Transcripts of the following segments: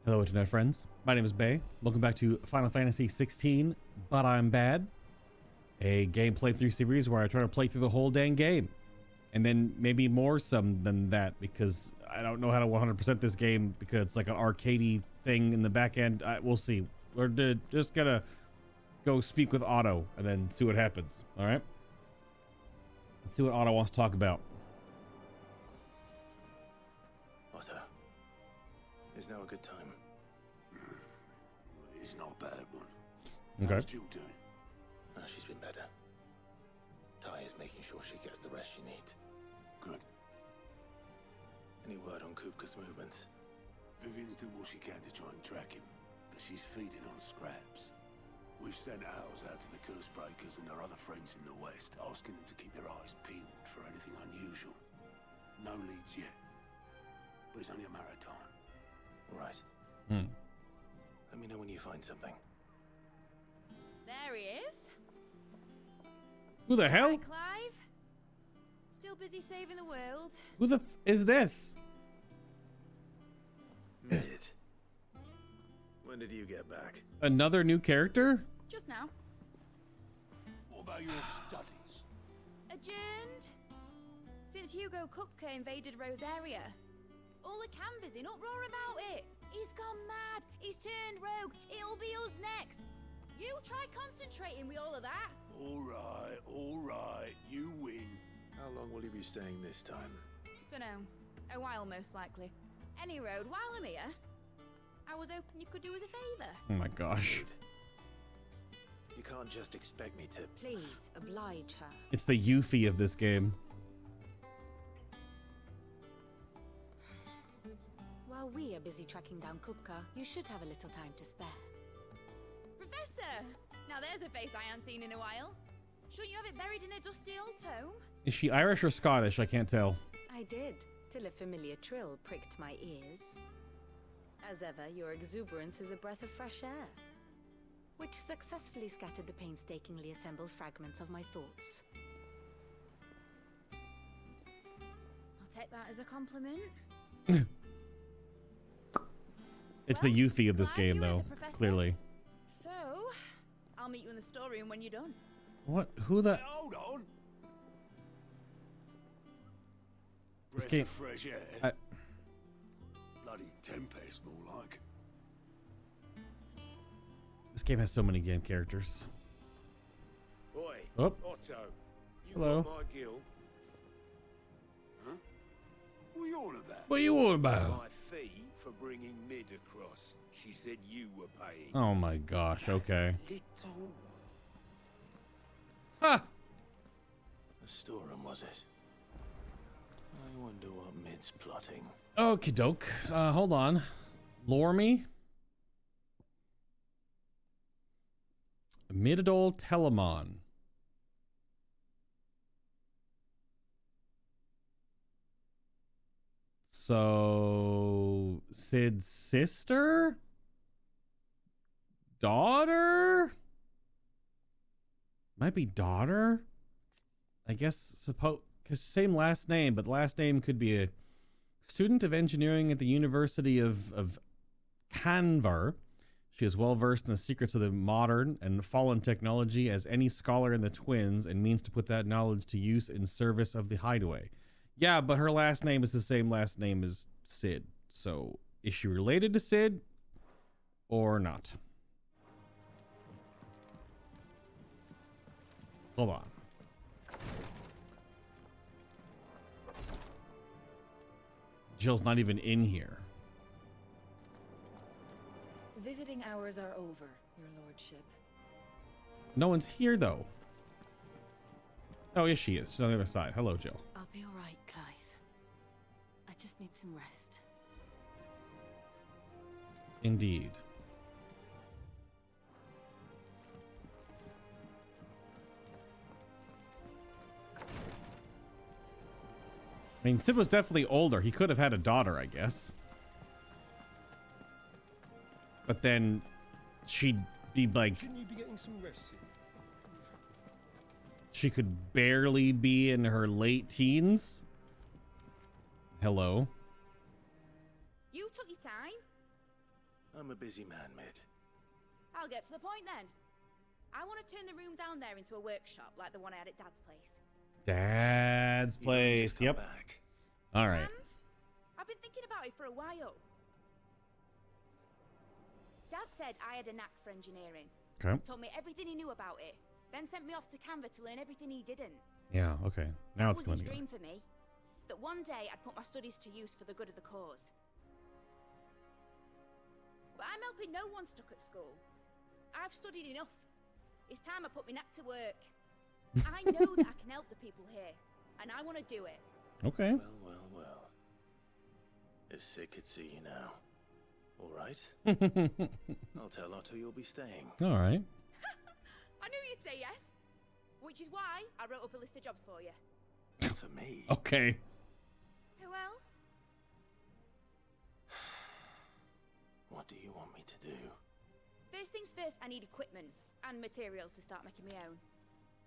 Hello, internet friends. My name is Bay. Welcome back to Final Fantasy XVI, But I'm Bad, a game playthrough series where I try to play through the whole dang game. And then maybe more some than that, because I don't know how to 100% this game, because it's like an arcadey thing in the back end. We'll see. We're just gonna go speak with Otto and then see what happens. All right? Let's see what Otto wants to talk about. Otto, is now a good time? It's not a bad one. Okay. How's Jill doing? Oh, she's been better. Ty is making sure she gets the rest she needs. Good. Any word on Kupka's movements? Vivian's doing what she can to try and track him, but she's feeding on scraps. We've sent ours out to the curse breakers and our other friends in the west, asking them to keep their eyes peeled for anything unusual. No leads yet, but it's only a matter of time. Right. Let me know when you find something. There he is. Who the hell? Hi, Clive. Still busy saving the world. Who the f is this? Mid. When did you get back? Another new character? Just now. What about your studies? Adjourned. Since Hugo Kupka invaded Rosaria. All the canvas in uproar about it. He's gone mad. He's turned rogue. It'll be us next. You try concentrating with all of that. All right, you win. How long will you be staying this time? Dunno. A while, most likely. Any road, while I'm here, I was hoping you could do us a favor. Oh my gosh. Mid. You can't just expect me to... Please, oblige her. It's the Yuffie of this game. While we are busy tracking down Kupka, you should have a little time to spare. Professor! Now there's a face I haven't seen in a while. Shouldn't you have it buried in a dusty old tome? Is she Irish or Scottish? I can't tell. I did, till a familiar trill pricked my ears. As ever, your exuberance is a breath of fresh air, which successfully scattered the painstakingly assembled fragments of my thoughts. I'll take that as a compliment. It's Well, the Yuffie of this Clive, game, you heard though. the professor. Clearly. So, I'll meet you in the storeroom when you're done. What? Who the? Hey, hold on. This Breath game- of fresh air. I- Bloody tempest, more like. This game has so many game characters. Oi, Oh. Otto, you Hello. got my gill? Huh? What are you on about? What are you on about? My fee for bringing Mid across. She said you were paying. Oh my gosh. Okay. Little. Ha! The storeroom, was it? I wonder what Mid's plotting. Okie doke. Hold on. Lore me. Midadol Telemon. So, Sid's sister? Daughter? Might be daughter? I guess, suppose, because same last name, but the last name could be a student of engineering at the University of Canvar. She is well versed in the secrets of the modern and fallen technology as any scholar in the twins, and means to put that knowledge to use in service of the hideaway. Yeah, but her last name is the same last name as Sid. So is she related to Sid or not? Hold on. Jill's not even in here. Visiting hours are over, your lordship. No one's here, though. Oh, yes, she is. She's on the other side. Hello, Jill. I'll be all right, Clive. I just need some rest. Indeed. I mean, Sid was definitely older. He could have had a daughter, I guess. But then she'd be like... Shouldn't you be getting some rest? She could barely be in her late teens. Hello. You took your time. I'm a busy man, Mid. I'll get to the point then. I want to turn the room down there into a workshop like the one I had at Dad's place. Dad's You couldn't just place. come Yep. back. All right. And I've been thinking about it for a while. Dad said I had a knack for engineering. Okay. Told me everything he knew about it. Then sent me off to Canva to learn everything he didn't. Yeah. Okay. Now That it's was his going to dream for me. That one day I'd put my studies to use for the good of the cause. But I'm helping no one stuck at school. I've studied enough. It's time I put my knack to work. I know that I can help the people here, and I want to do it. Okay. Well, well, well. If Sid could see you now. All right. I'll tell Otto you'll be staying. All right. I knew you'd say yes. Which is why I wrote up a list of jobs for you. For me? Okay. Who else? What do you want me to do? First things first, I need equipment and materials to start making my own.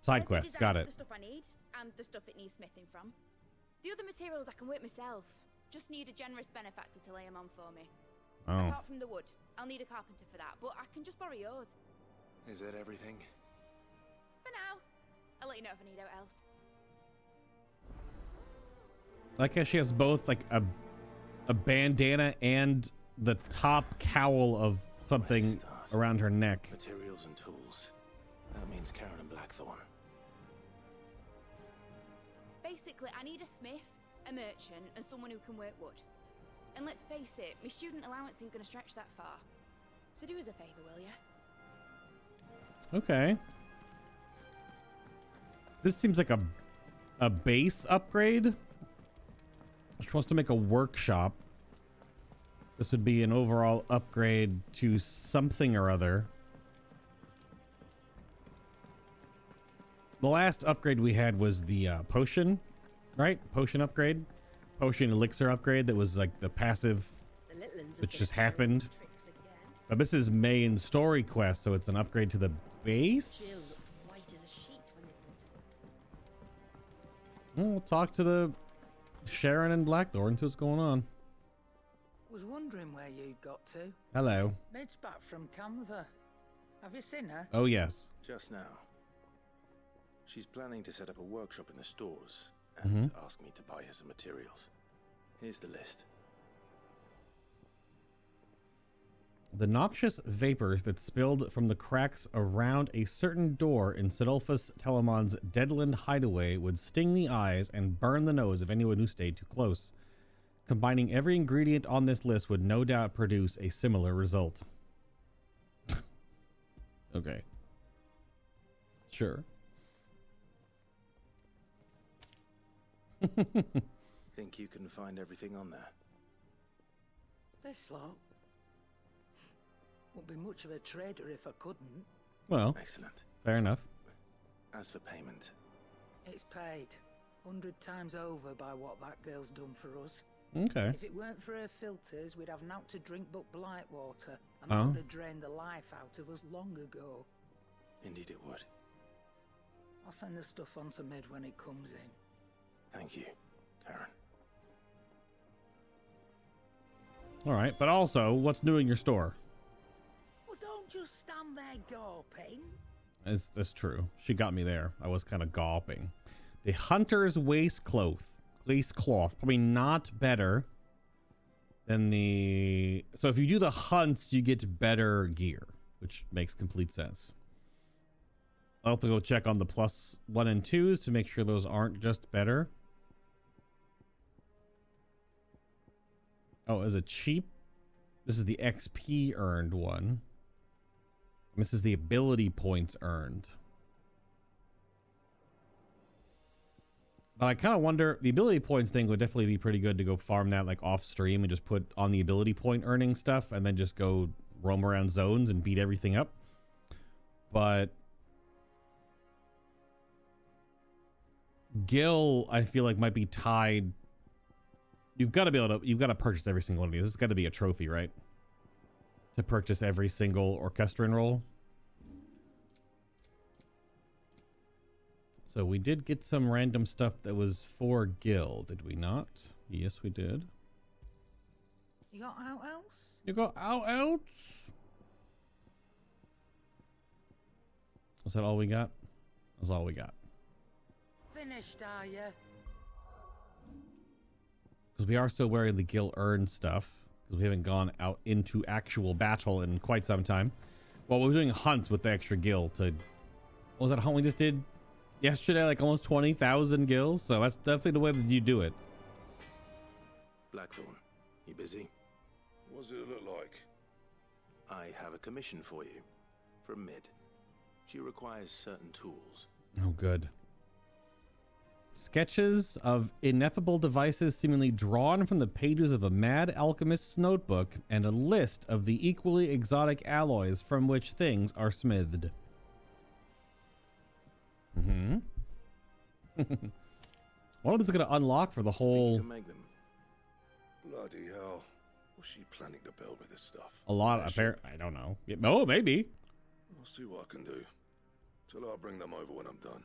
Side There's quest. the Got designs it. for the stuff I need, and the stuff it needs smithing from. The other materials I can work myself. Just need a generous benefactor to lay them on for me. Oh. Apart from the wood, I'll need a carpenter for that, but I can just borrow yours. Is that everything? For now. I'll let you know if I need out else. Like how she has both like a bandana and the top cowl of something around her neck. Materials and tools. That means Karen and Blackthorn. Basically, I need a smith, a merchant, and someone who can work wood. And let's face it, my student allowance isn't going to stretch that far. So do us a favour, will ya? Okay. This seems like a base upgrade. She wants to make a workshop. This would be an overall upgrade to something or other. The last upgrade we had was the potion, right? Potion upgrade. Potion elixir upgrade that was like the passive, which just happened. But this is main story quest, so it's an upgrade to the base. We'll talk to the Sharon and Blackthorn, see what's going on. Was wondering where you'd got to. Hello. Mid's back from Canva. Have you seen her? Oh, yes. Just now. She's planning to set up a workshop in the stores and ask me to buy her some materials. Here's the list. The noxious vapors that spilled from the cracks around a certain door in Sidolphus Telemon's Deadland hideaway would sting the eyes and burn the nose of anyone who stayed too close. Combining every ingredient on this list would no doubt produce a similar result. Okay. Sure. Think you can find everything on there? This lot. Wouldn't be much of a trader if I couldn't. Well, Excellent. fair enough. As for payment, It's paid 100 times over by what that girl's done for us. Okay. If it weren't for her filters, we'd have naught to drink but blight water, and Oh. that would have drained the life out of us long ago. indeed it would. I'll send the stuff on to Mid when it comes in. Thank you, Karen. All right. But also, what's new in your store? Well, don't just stand there gawping. That's true. She got me there. I was kind of gawping. The Hunter's Waistcloth. Probably not better than the... So if you do the hunts, you get better gear, which makes complete sense. I'll have to go check on the +1 and 2s to make sure those aren't just better. Oh, is it cheap? This is the XP earned one. This is the ability points earned. But I kind of wonder, the ability points thing would definitely be pretty good to go farm that like off stream and just put on the ability point earning stuff and then just go roam around zones and beat everything up. But Gil, I feel like might be tied. You've got to purchase every single one of these. This has got to be a trophy, right? To purchase every single orchestrion roll. So we did get some random stuff that was for Gil, did we not? Yes, we did. You got out else? You got out else? Was that all we got? That's all we got. Finished, are you? Because we are still wearing the Gil Earn stuff. Because we haven't gone out into actual battle in quite some time. Well, we're doing hunts with the extra Gil to... What was that hunt we just did yesterday? Like almost 20,000 Gils? So that's definitely the way that you do it. Blackthorn, you busy? What does it look like? I have a commission for you. From Mid. She requires certain tools. Oh, good. Sketches of ineffable devices seemingly drawn from the pages of a mad alchemist's notebook, and a list of the equally exotic alloys from which things are smithed. Mm-hmm. One of them's going to unlock for the whole... You can make them. Bloody hell. What's she planning to build with this stuff? A lot of... I don't know. Oh, maybe. I'll see what I can do. Till I'll bring them over when I'm done.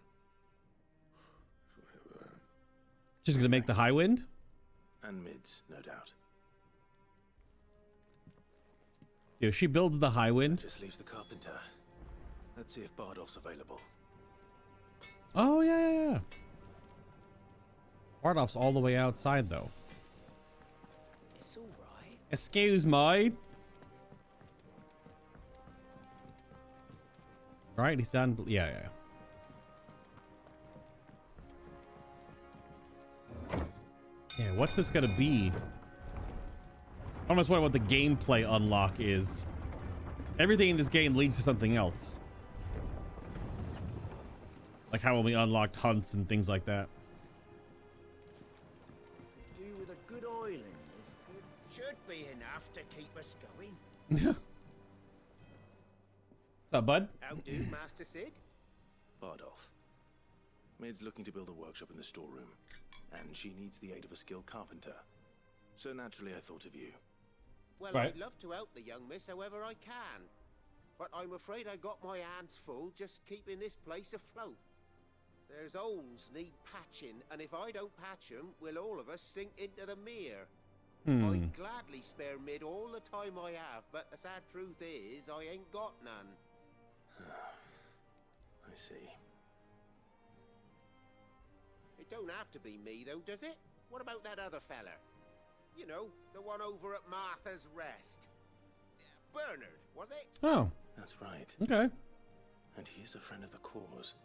She's going to make the high wind? And Mid's, no doubt. If she builds the high wind... That just leaves the carpenter. Let's see if Bardolph's available. Oh, yeah. Bardolph's all the way outside, though. It's all right. Excuse me. Right, he's done. Yeah. Yeah, what's this gonna be? I almost wonder what the gameplay unlock is. Everything in this game leads to something else. Like how when we unlocked hunts and things like that. Do with a good oil in this. Should be enough to keep us going. What's up, bud? How do, Master Sid? Bardolph. Mid's looking to build a workshop in the storeroom, and she needs the aid of a skilled carpenter. So naturally I thought of you. Well, Right. I'd love to help the young miss however I can. But I'm afraid I got my hands full just keeping this place afloat. There's holes need patching, and if I don't patch them, will all of us sink into the mere. I'd gladly spare Mid all the time I have, but the sad truth is, I ain't got none. I see. It don't have to be me, though, does it? What about that other fella? You know, the one over at Martha's Rest. Bernard, was it? Oh, That's right. okay. And he is a friend of the cause.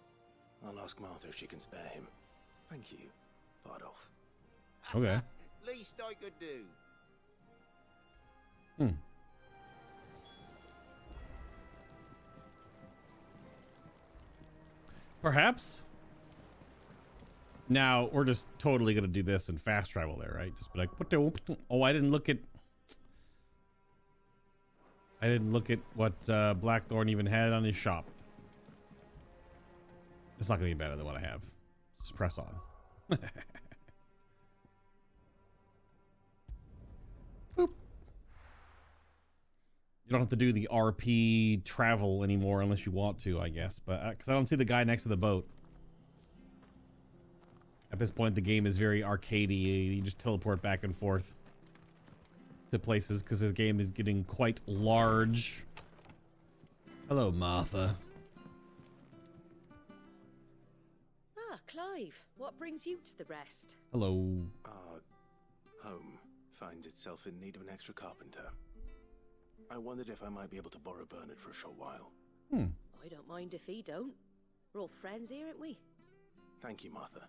I'll ask Martha if she can spare him. Thank you, Bardolph. Okay. Least I could do. Perhaps. Now, we're just totally going to do this and fast travel there, right? Just be like, what the... Oh, I didn't look at what Blackthorn even had on his shop. It's not going to be better than what I have. Just press on. Boop. You don't have to do the RP travel anymore unless you want to, I guess. But because I don't see the guy next to the boat. At this point, the game is very arcadey. You just teleport back and forth to places because this game is getting quite large. Hello, Martha. Ah, Clive, what brings you to the rest? Hello. Our home finds itself in need of an extra carpenter. I wondered if I might be able to borrow Bernard for a short while. I don't mind if he don't. We're all friends here, aren't we? Thank you, Martha.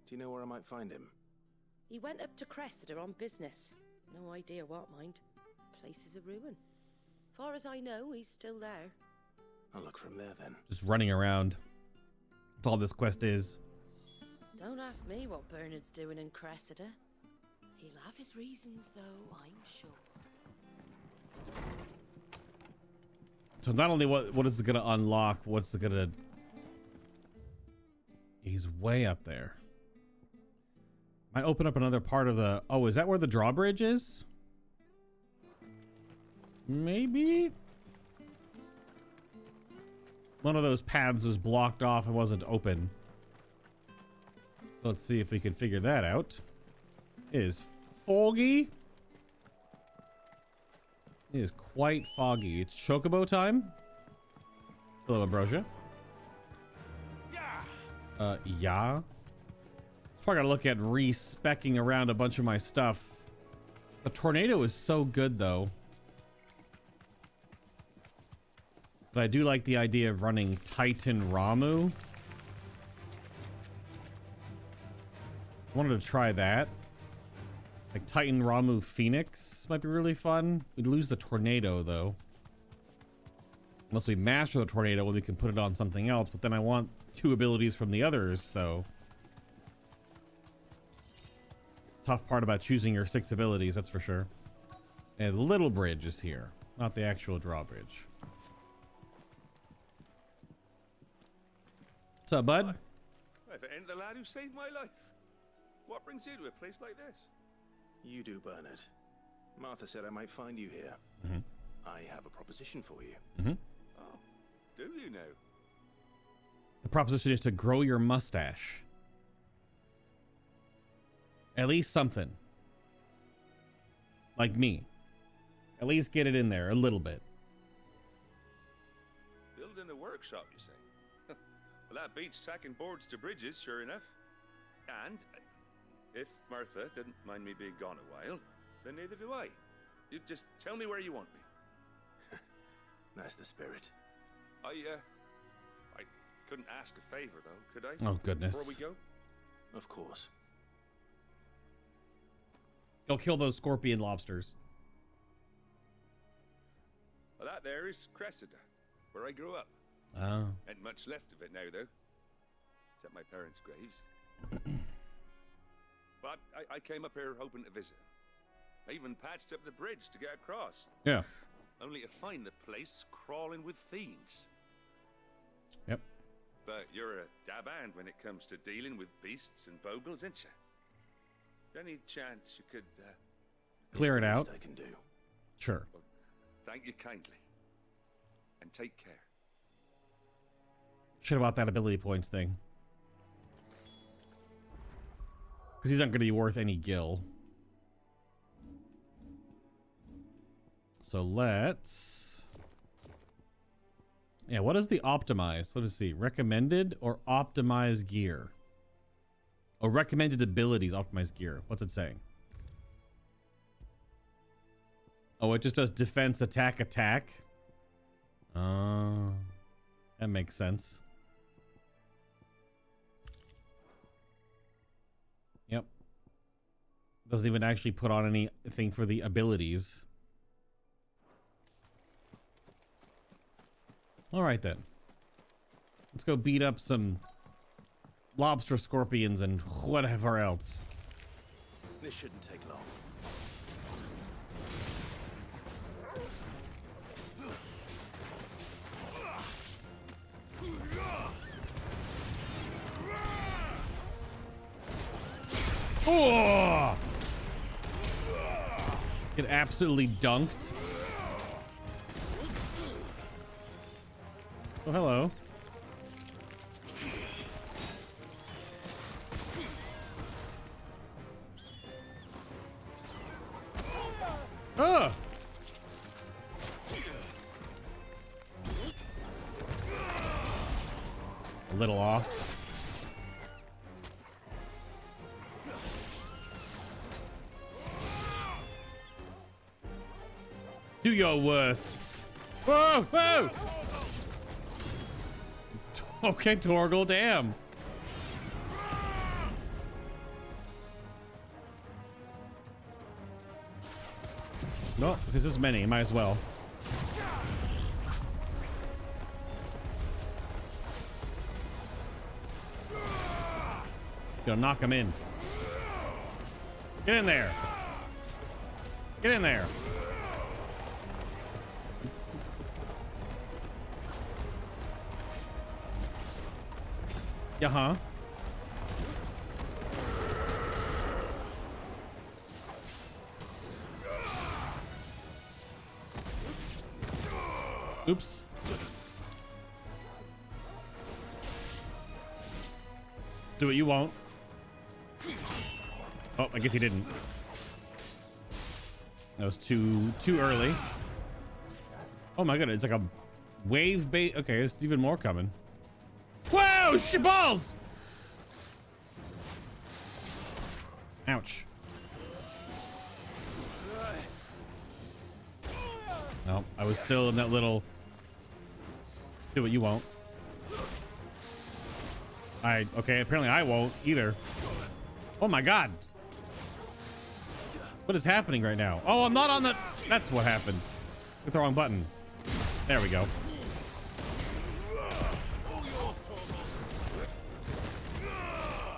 Do you know where I might find him? He went up to Cressida on business. No idea what, mind. Place is a ruin. Far as I know, he's still there. I'll look from there then. Just running around. That's all this quest is. Don't ask me what Bernard's doing in Cressida. He'll have his reasons, though, I'm sure. So not only what is it going to unlock, what's it going to... He's way up there. Might open up another part of the... Oh, is that where the drawbridge is? Maybe? One of those paths was blocked off and wasn't open. So let's see if we can figure that out. It is foggy. It is quite foggy. It's chocobo time. Hello, Ambrosia. Yeah. Probably gotta look at re-speccing around a bunch of my stuff. The tornado is so good, though. But I do like the idea of running Titan Ramu. I wanted to try that. Like Titan Ramu Phoenix might be really fun. We'd lose the tornado, though. Unless we master the tornado, well, we can put it on something else. But then I want 2 abilities from the others, though. Tough part about choosing your 6 abilities, that's for sure. And the little bridge is here, not the actual drawbridge. What's up, bud? If it ain't the lad who saved my life. What brings you to a place like this? You do, Bernard. Martha said I might find you here. Mm-hmm. I have a proposition for you. Mm-hmm. Oh, do you now? The proposition is to grow your mustache. At least something. Like me. At least get it in there a little bit. Building a workshop, you say? Well, that beats tacking boards to bridges, sure enough. And if Martha didn't mind me being gone a while, then neither do I. You just tell me where you want me. That's the spirit. I couldn't ask a favor, though, could I? Oh, goodness. Before we go? Of course. Go kill those scorpion lobsters. Well, that there is Cressida, where I grew up. Oh. Ain't much left of it now, though. Except my parents' graves. But I came up here hoping to visit. I even patched up the bridge to get across. Yeah. Only to find the place crawling with fiends. Yep. But you're a dab hand when it comes to dealing with beasts and bogles, ain't you? Any chance you could clear it It's the out? least I can do. Sure. Well, thank you kindly. And take care. Shit about that ability points thing. Because he's not going to be worth any gil. So let's... Yeah, what is the optimize? Let me see. Recommended or optimized gear? Oh, recommended abilities, optimized gear. What's it saying? Oh, it just does defense, attack, attack. That makes sense. Yep. Doesn't even actually put on anything for the abilities. All right, then. Let's go beat up some lobster scorpions and whatever else. This shouldn't take long. Oh! Get absolutely dunked. Oh, hello. Ah! A little off. Do your worst. Whoa! Whoa! Okay, Torgal, damn. No, if this is many, might as well. Gonna knock him in. Get in there. Get in there. Yeah-huh. Oops. Do it, you won't. Oh, I guess he didn't. That was too early. Oh my god, it's like a wave bait. Okay, there's even more coming. Whoa, shit balls! Ouch. No, I was still in that little... Do what you won't. Okay, apparently I won't either. Oh my god. What is happening right now? Oh, I'm not on the... That's what happened. Hit the wrong button. There we go.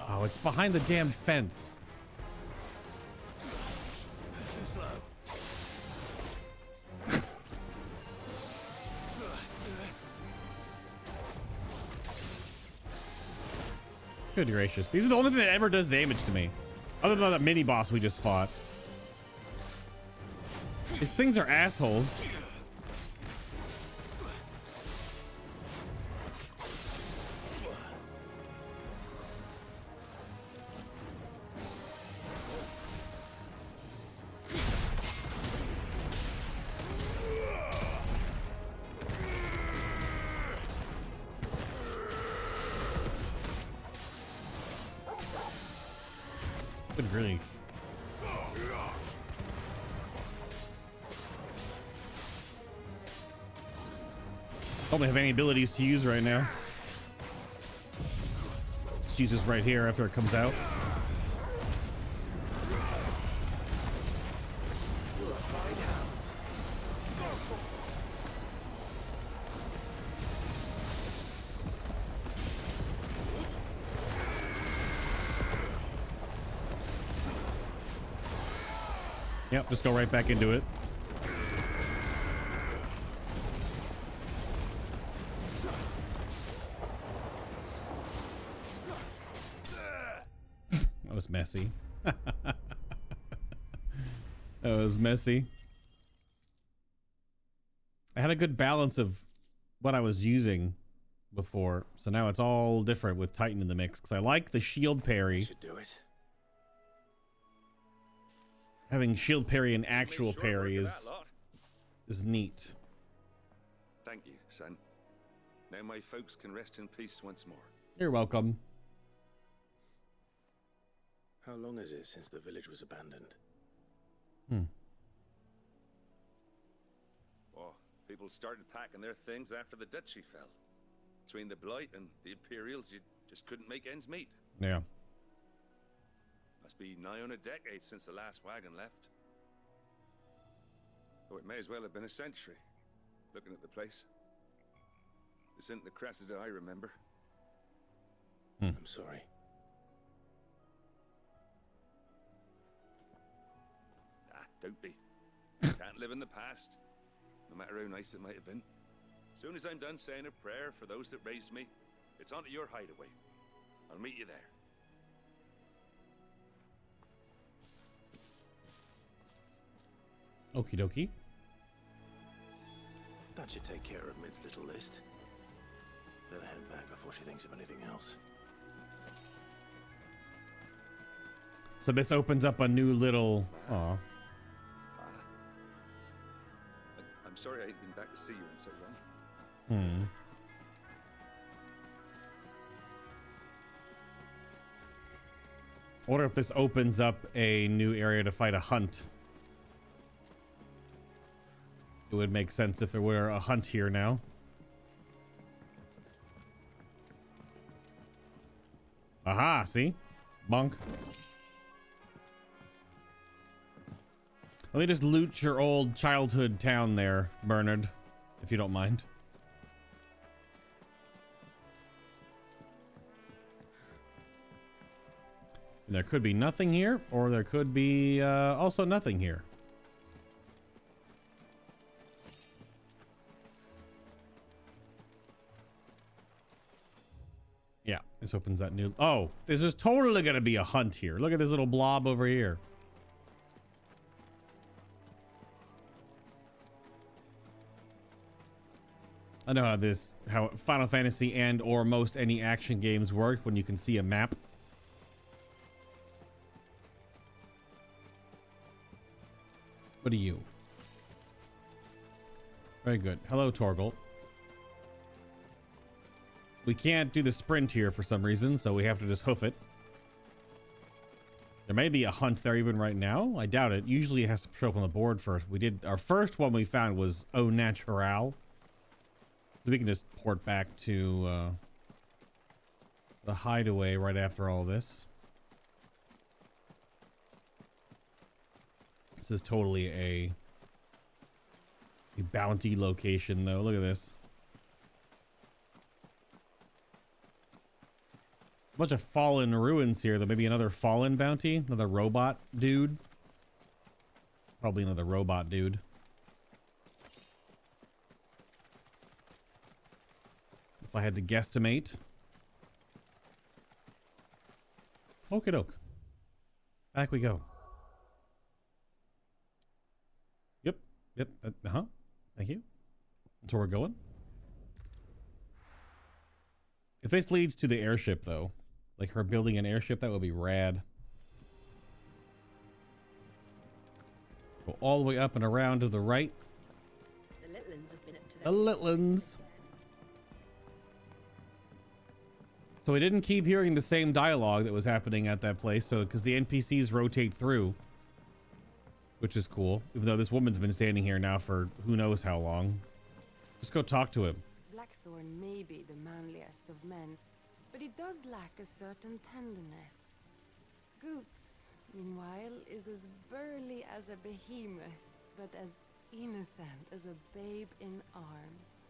Oh, it's behind the damn fence. Good gracious. These are the only thing that ever does damage to me. Other than that mini boss we just fought. These things are assholes. Good grief. Don't have any abilities to use right now. Let's use this right here after it comes out. Yep, just go right back into it. That was messy. That was messy. I had a good balance of what I was using before, so now it's all different with Titan in the mix, because I like the shield parry. Should do it. Having shield parry and actual Short parry work of that lot. is neat. Thank you, son. Now my folks can rest in peace once more. You're welcome. How long is it since the village was abandoned? Oh, people started packing their things after the duchy fell. Between the Blight and the Imperials, you just couldn't make ends meet. Yeah. Must be nigh on a decade since the last wagon left. Oh, it may as well have been a century, looking at the place. This isn't the Cressida I remember. I'm sorry. Ah, don't be. Can't live in the past, no matter how nice it might have been. Soon as I'm done saying a prayer for those that raised me, it's on to your hideaway. I'll meet you there. Okie dokie. That should take care of Mid's little list. Better head back before she thinks of anything else. So this opens up a new little... Aw. I'm sorry I ain't been back to see you in so long. I wonder if this opens up a new area to fight a hunt. It would make sense if there were a hunt here now. Aha, see? Bonk. Let me just loot your old childhood town there, Bernard, if you don't mind. And there could be nothing here, or there could be also nothing here. Yeah, this opens that new... Oh, this is totally going to be a hunt here. Look at this little blob over here. I know how Final Fantasy and or most any action games work when you can see a map. What are you? Very good. Hello, Torgal. We can't do the sprint here for some reason, so we have to just hoof it. There may be a hunt there even right now. I doubt it. Usually it has to show up on the board first. We did, our first one we found was Au Natural. So we can just port back to the hideaway right after all this. This is totally a bounty location though. Look at this. Bunch of fallen ruins here. There may be another fallen bounty, another robot dude. Probably another robot dude. If I had to guesstimate. Okie doke. Back we go. Yep. Yep. Thank you. That's where we're going. If this leads to the airship though, like her building an airship, that would be rad. Go all the way up and around to the right. The Litlins have been up to The Litlins. So we didn't keep hearing the same dialogue that was happening at that place, so because the NPCs rotate through, which is cool. Even though this woman's been standing here now for who knows how long. Just go talk to him. Blackthorn may be the manliest of men, but he does lack a certain tenderness. Goots, meanwhile, is as burly as a behemoth, but as innocent as a babe in arms.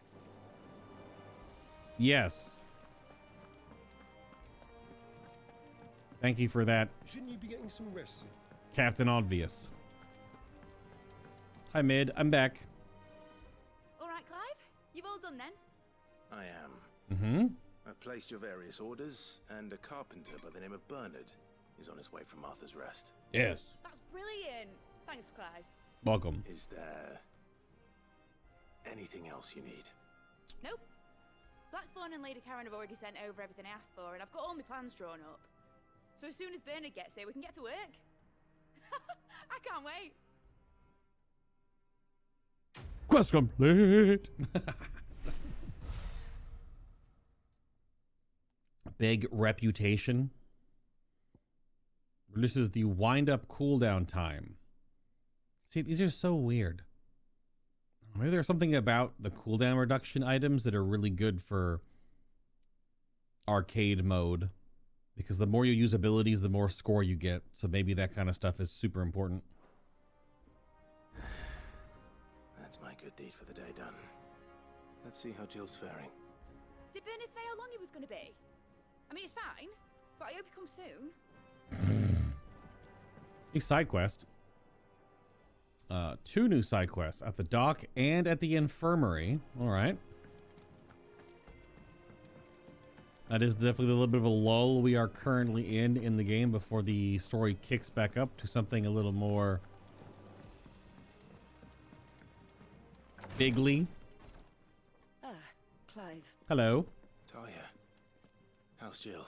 Yes. Thank you for that. Shouldn't you be getting some rest? Captain Obvious. Hi, Mid. I'm back. All right, Clive? You've all done then? I am. Mm-hmm. I've placed your various orders, and a carpenter by the name of Bernard is on his way from Arthur's Rest. Yes. That's brilliant. Thanks, Clive. Welcome. Is there anything else you need? Nope. Blackthorn and Lady Karen have already sent over everything I asked for, and I've got all my plans drawn up. So as soon as Bernard gets here, we can get to work. I can't wait. Quest complete. Big reputation. This is the wind-up cooldown time. See, these are so weird. Maybe there's something about the cooldown reduction items that are really good for arcade mode. Because the more you use abilities, the more score you get. So maybe that kind of stuff is super important. That's my good deed for the day done. Let's see how Jill's faring. Did Bernard say how long he was going to be? I mean, it's fine, but I hope he comes soon. New side quest. 2 new side quests at the dock and at the infirmary. All right. That is definitely a little bit of a lull we are currently in the game before the story kicks back up to something a little more bigly. Ah, Clive. Hello. Talia, how's Jill?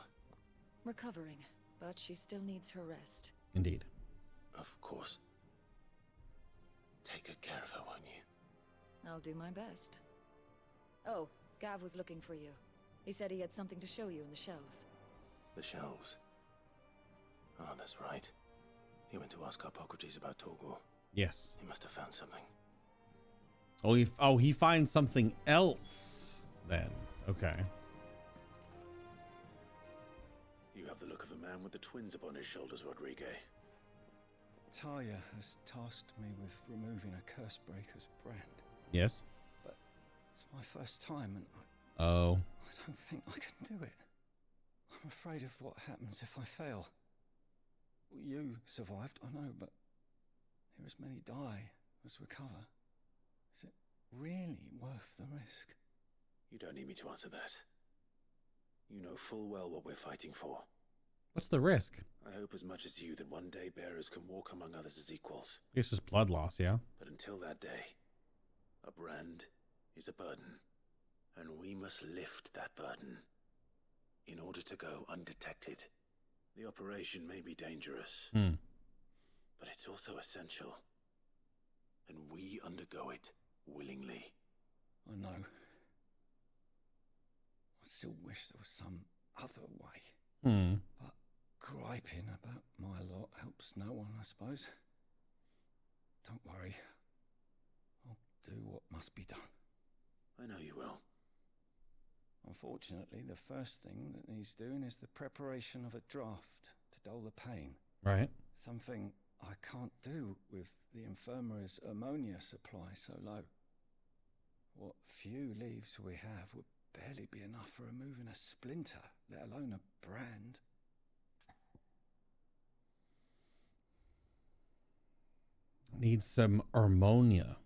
Recovering, but she still needs her rest. Indeed. Of course. Take good care of her, won't you? I'll do my best. Oh, Gav was looking for you. He said he had something to show you in the shelves. The shelves. Oh, that's right. He went to ask Harpocrates about Torgal. Yes. He must have found something. Oh, he finds something else then. Okay. You have the look of a man with the twins upon his shoulders, Rodrigue. Talia has tasked me with removing a Cursebreaker's brand. Yes. But it's my first time and Oh. I don't think I can do it. I'm afraid of what happens if I fail. You survived, I know, but here as many die as recover. Is it really worth the risk? You don't need me to answer that. You know full well what we're fighting for. What's the risk? I hope as much as you that one day bearers can walk among others as equals. It's just blood loss, yeah? But until that day, a brand is a burden. And we must lift that burden in order to go undetected. The operation may be dangerous, but it's also essential. And we undergo it willingly. I know. I still wish there was some other way. But griping about my lot helps no one, I suppose. Don't worry. I'll do what must be done. I know you will. Unfortunately, the first thing that needs doing is the preparation of a draft to dull the pain. Right. Something I can't do with the infirmary's ammonia supply so low. What few leaves we have would barely be enough for removing a splinter, let alone a brand. Need some ammonia.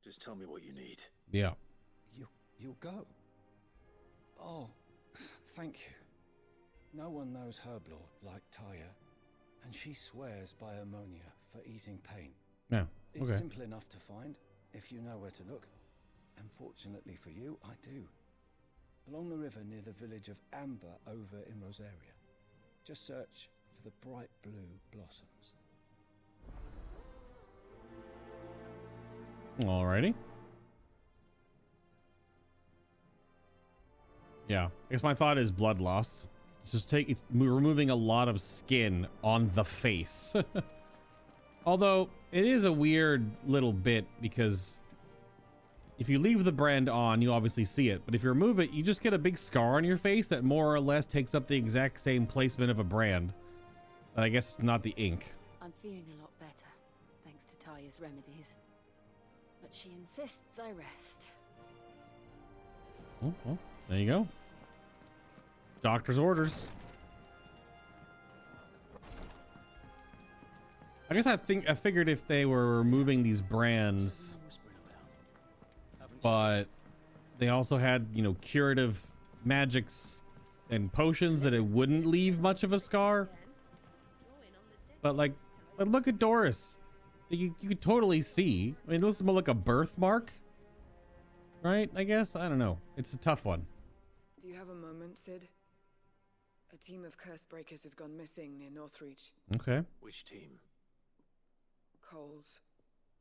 Just tell me what you need. Yeah. You'll go. Oh, thank you. No one knows Herblord like Taya, and she swears by ammonia for easing pain. Yeah. It's Okay. simple enough to find if you know where to look. And fortunately for you, I do. Along the river near the village of Amber over in Rosaria. Just search for the bright blue blossoms. Alrighty. Yeah. I guess my thought is blood loss. It's just we're removing a lot of skin on the face. Although it is a weird little bit because if you leave the brand on, you obviously see it. But if you remove it, you just get a big scar on your face that more or less takes up the exact same placement of a brand. But I guess it's not the ink. I'm feeling a lot better, thanks to Taya's remedies. But she insists I rest. Oh, well, there you go. Doctor's orders. I guess I figured if they were removing these brands, but they also had, you know, curative magics and potions that it wouldn't leave much of a scar. But look at Doris. You could totally see. I mean, it looks more like a birthmark, right? I guess. I don't know. It's a tough one. Do you have a moment, Sid? A team of curse breakers has gone missing near Northreach. Okay. Which team? Coles.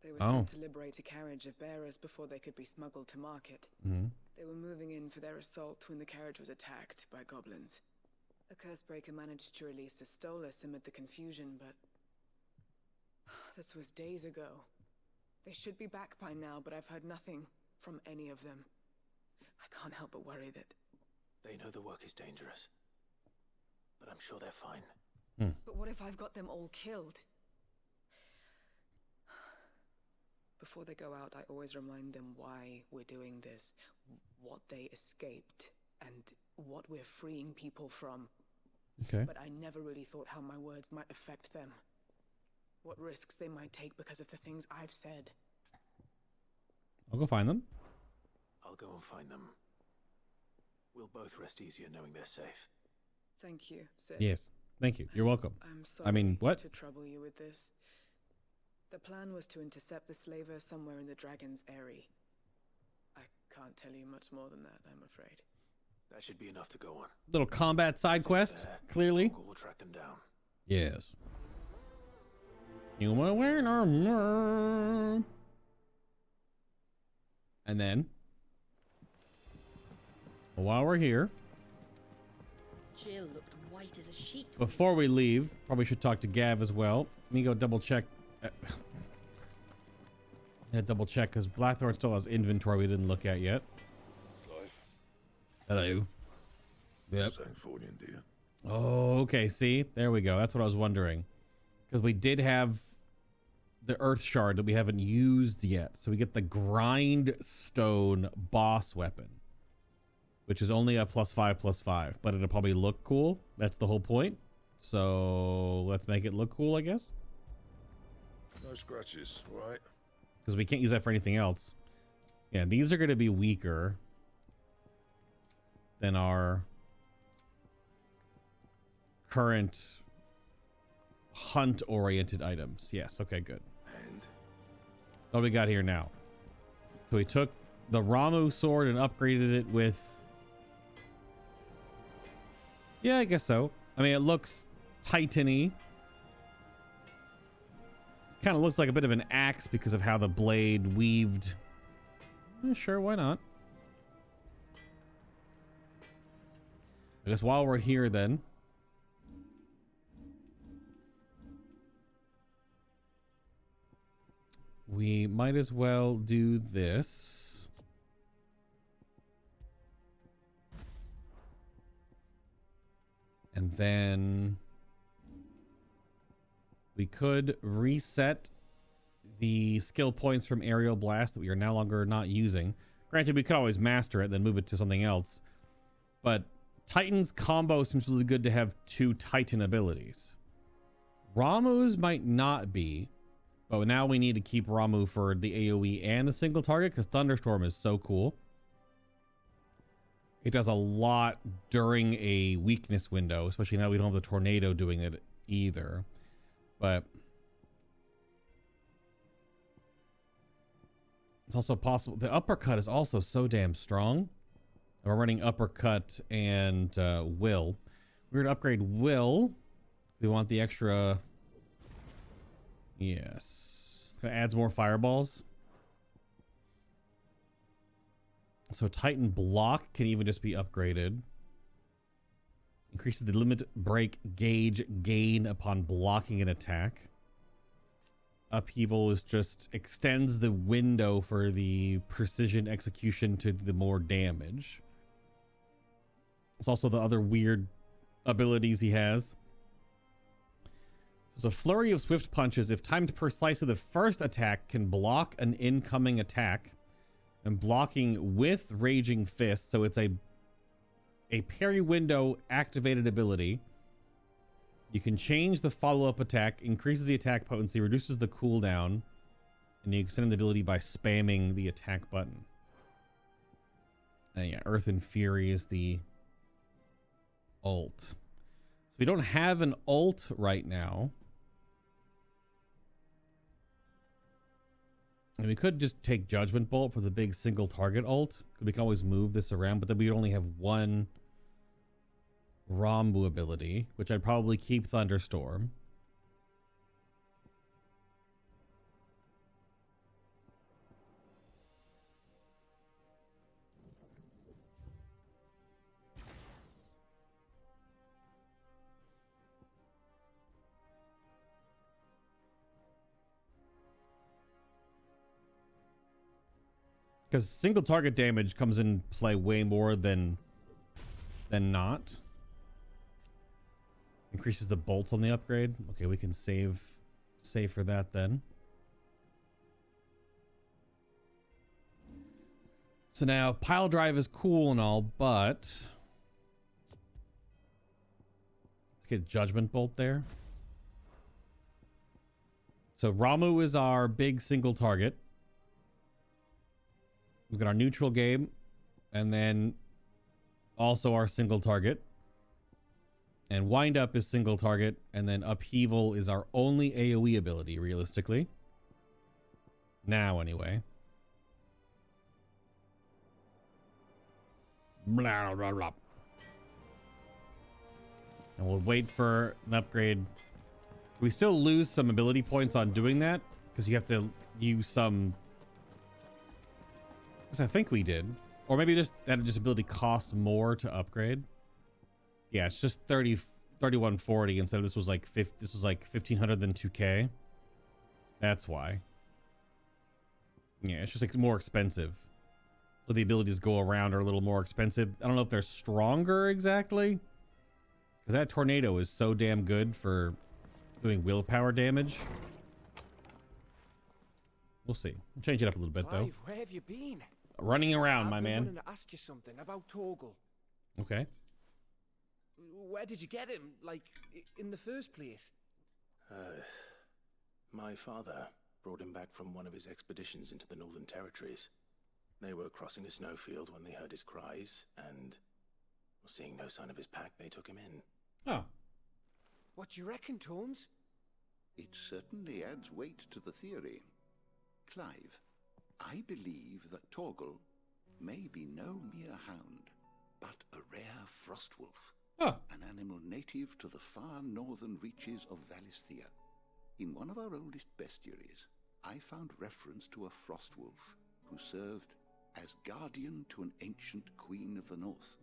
They were sent to liberate a carriage of bearers before they could be smuggled to market. They were moving in for their assault when the carriage was attacked by goblins. A curse breaker managed to release a Stolus amid the confusion, but this was days ago. They should be back by now, but I've heard nothing from any of them. I can't help but worry that... They know the work is dangerous, but I'm sure they're fine. But what if I've got them all killed? Before they go out, I always remind them why we're doing this, what they escaped, and what we're freeing people from. Okay. But I never really thought how my words might affect them. What risks they might take because of the things I've said. I'll go find them. I'll go and find them. We'll both rest easier knowing they're safe. Thank you, Sid. Yes. Thank you. You're welcome. I'm sorry I mean, what? to trouble you with this. The plan was to intercept the slaver somewhere in the Dragon's Eyrie. I can't tell you much more than that, I'm afraid. That should be enough to go on. Little combat side quest, clearly. We'll track them down. Yes. You will wear armor. And then, while we're here, Jill looked white as a sheet. before we leave, probably should talk to Gav as well. Let me go double check. Yeah, double check because Blackthorn still has inventory we didn't look at yet. Hello. Yep. Sancfordian, dear. Oh, okay. See, there we go. That's what I was wondering, because we did have the Earth Shard that we haven't used yet, so we get the Grindstone boss weapon, which is only a +5/+5, but it'll probably look cool. That's the whole point. So let's make it look cool, I guess. No scratches, right? Because we can't use that for anything else. Yeah, these are going to be weaker than our current hunt-oriented items. Yes, okay, good. And What we got here now? So we took the Ramu sword and upgraded it with... Yeah, I guess so. I mean, it looks Titan-y. Kind of looks like a bit of an axe because of how the blade weaved Sure, why not? I guess while we're here then, we might as well do this. And then we could reset the skill points from Aerial Blast that we are no longer not using. Granted, we could always master it, then move it to something else. But Titan's combo seems really good to have 2 Titan abilities. Ramuh's might not be, but now we need to keep Ramuh for the AoE and the single target because Thunderstorm is so cool. It does a lot during a weakness window, especially now we don't have the tornado doing it either. But it's also possible. The uppercut is also so damn strong. We're running uppercut and will. We're going to upgrade will. We want the extra. Yes. It adds more fireballs. So Titan block can even just be upgraded. Increases the limit break gauge gain upon blocking an attack. Upheaval is just extends the window for the precision execution to the more damage. It's also the other weird abilities he has. There's a flurry of swift punches. If timed precisely, the first attack can block an incoming attack. And blocking with Raging Fist. So it's a parry window activated ability. You can change the follow-up attack, increases the attack potency, reduces the cooldown, and you extend the ability by spamming the attack button. And yeah, Earth and Fury is the ult. So we don't have an ult right now. And we could just take Judgment Bolt for the big single target ult. We can always move this around, but then we only have one Ramuh ability, which I'd probably keep Thunderstorm. Because single target damage comes in play way more than not. Increases the bolts on the upgrade. Okay, we can save for that then. So now pile drive is cool and all, but let's get Judgment Bolt there. So Ramuh is our big single target. We've got our neutral game, and then also our single target. And Wind Up is single target, and then Upheaval is our only AoE ability, realistically. Now, anyway. Blah, blah, blah. And we'll wait for an upgrade. We still lose some ability points on doing that, because you have to use some... I think we did. Or maybe just that ability costs more to upgrade. Yeah, it's just 3140 instead of this was like 1500 than 2k. That's why. Yeah, it's just like more expensive. So the abilities go around are a little more expensive. I don't know if they're stronger exactly. Because that tornado is so damn good for doing willpower damage. We'll see. We'll change it up a little bit, though. Where have you been? Running around, my man. I wanted to ask you something about Torgal. Okay. Where did you get him, like, in the first place? My father brought him back from one of his expeditions into the Northern Territories. They were crossing a snowfield when they heard his cries, and seeing no sign of his pack, they took him in. Oh. What do you reckon, Tomes? It certainly adds weight to the theory. Clive, I believe that Torgal may be no mere hound, but a rare frostwolf. Oh. An animal native to the far northern reaches of Valisthea. In one of our oldest bestiaries, I found reference to a frostwolf who served as guardian to an ancient queen of the north.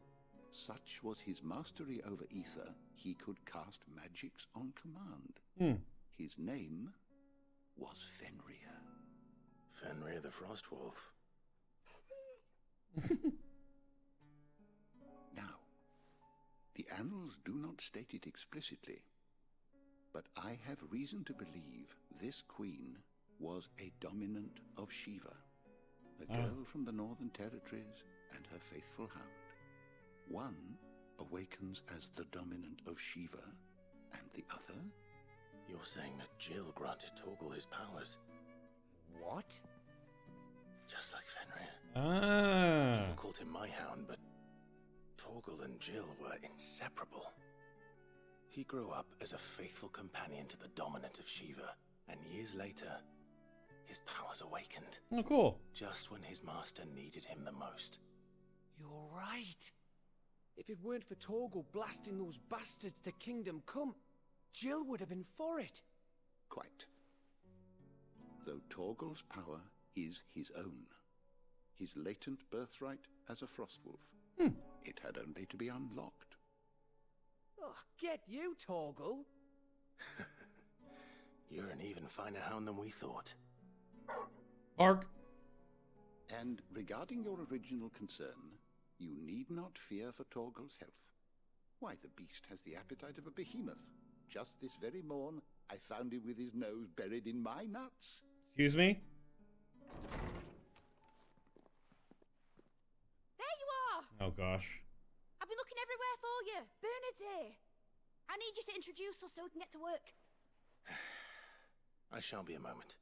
Such was his mastery over ether, he could cast magics on command. His name was Fenrir. Fenrir the Frostwolf. Now, the annals do not state it explicitly, but I have reason to believe this queen was a dominant of Shiva, a girl from the Northern Territories and her faithful hound. One awakens as the dominant of Shiva, and the other? You're saying that Jill granted Torgal his powers? What? Just like Fenrir. People called him my hound, but Torgal and Jill were inseparable. He grew up as a faithful companion to the dominant of Shiva, and years later, his powers awakened. Oh, cool. Just when his master needed him the most. You're right. If it weren't for Torgal blasting those bastards to Kingdom Come, Jill would have been for it. Quite. Though Torgal's power is his own, his latent birthright as a Frostwolf. It had only to be unlocked. Oh, get you, Torgal. You're an even finer hound than we thought. Bark. And regarding your original concern, you need not fear for Torgal's health. Why, the beast has the appetite of a behemoth. Just this very morn, I found him with his nose buried in my nuts. Excuse me? There you are! Oh, gosh. I've been looking everywhere for you. Bernard's here. I need you to introduce us so we can get to work. I shall be a moment.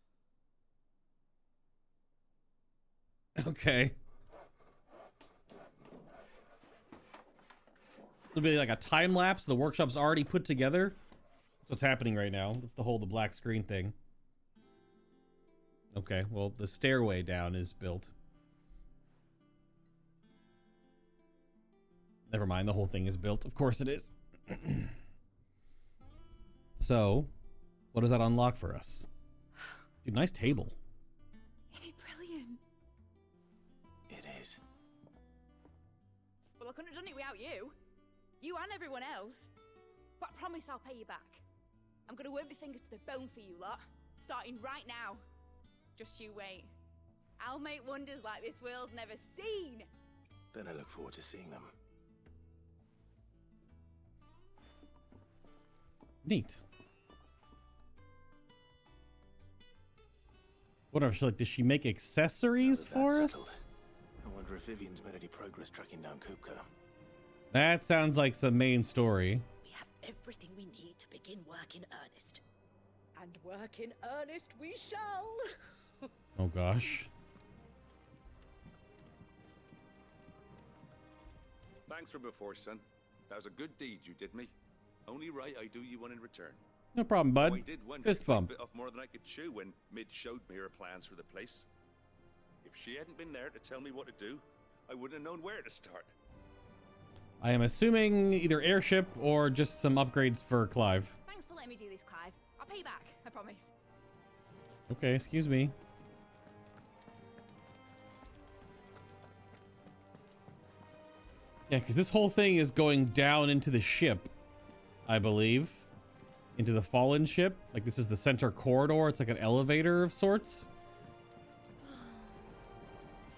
Okay. It'll be like a time lapse. The workshop's already put together. That's what's happening right now. That's the whole black screen thing. Okay, well, the stairway down is built. Never mind, the whole thing is built. Of course it is. So, what does that unlock for us? Dude, nice table. Isn't it brilliant? It is. Well, I couldn't have done it without you. You and everyone else. But I promise I'll pay you back. I'm gonna work my fingers to the bone for you lot. Starting right now. Just you wait. I'll make wonders like this world's never seen. Then I look forward to seeing them. Neat. What if she, like, does she make accessories for us? I wonder if Vivian's made any progress tracking down Kupka. That sounds like some main story. We have everything we need to begin work in earnest. And work in earnest we shall. Oh gosh. Thanks for before, son. That was a good deed you did me. Only right I do you one in return. No problem, bud. Oh, I did wonder Fist if I bump. bit off more than I could chew when Mid showed me her plans for the place. If she hadn't been there to tell me what to do, I wouldn't have known where to start. I am assuming either airship or just some upgrades for Clive. Thanks for letting me do this, Clive. I'll pay you back, I promise. Okay, excuse me. Yeah, because this whole thing is going down into the ship, I believe. Into the fallen ship. Like, this is the center corridor. It's like an elevator of sorts.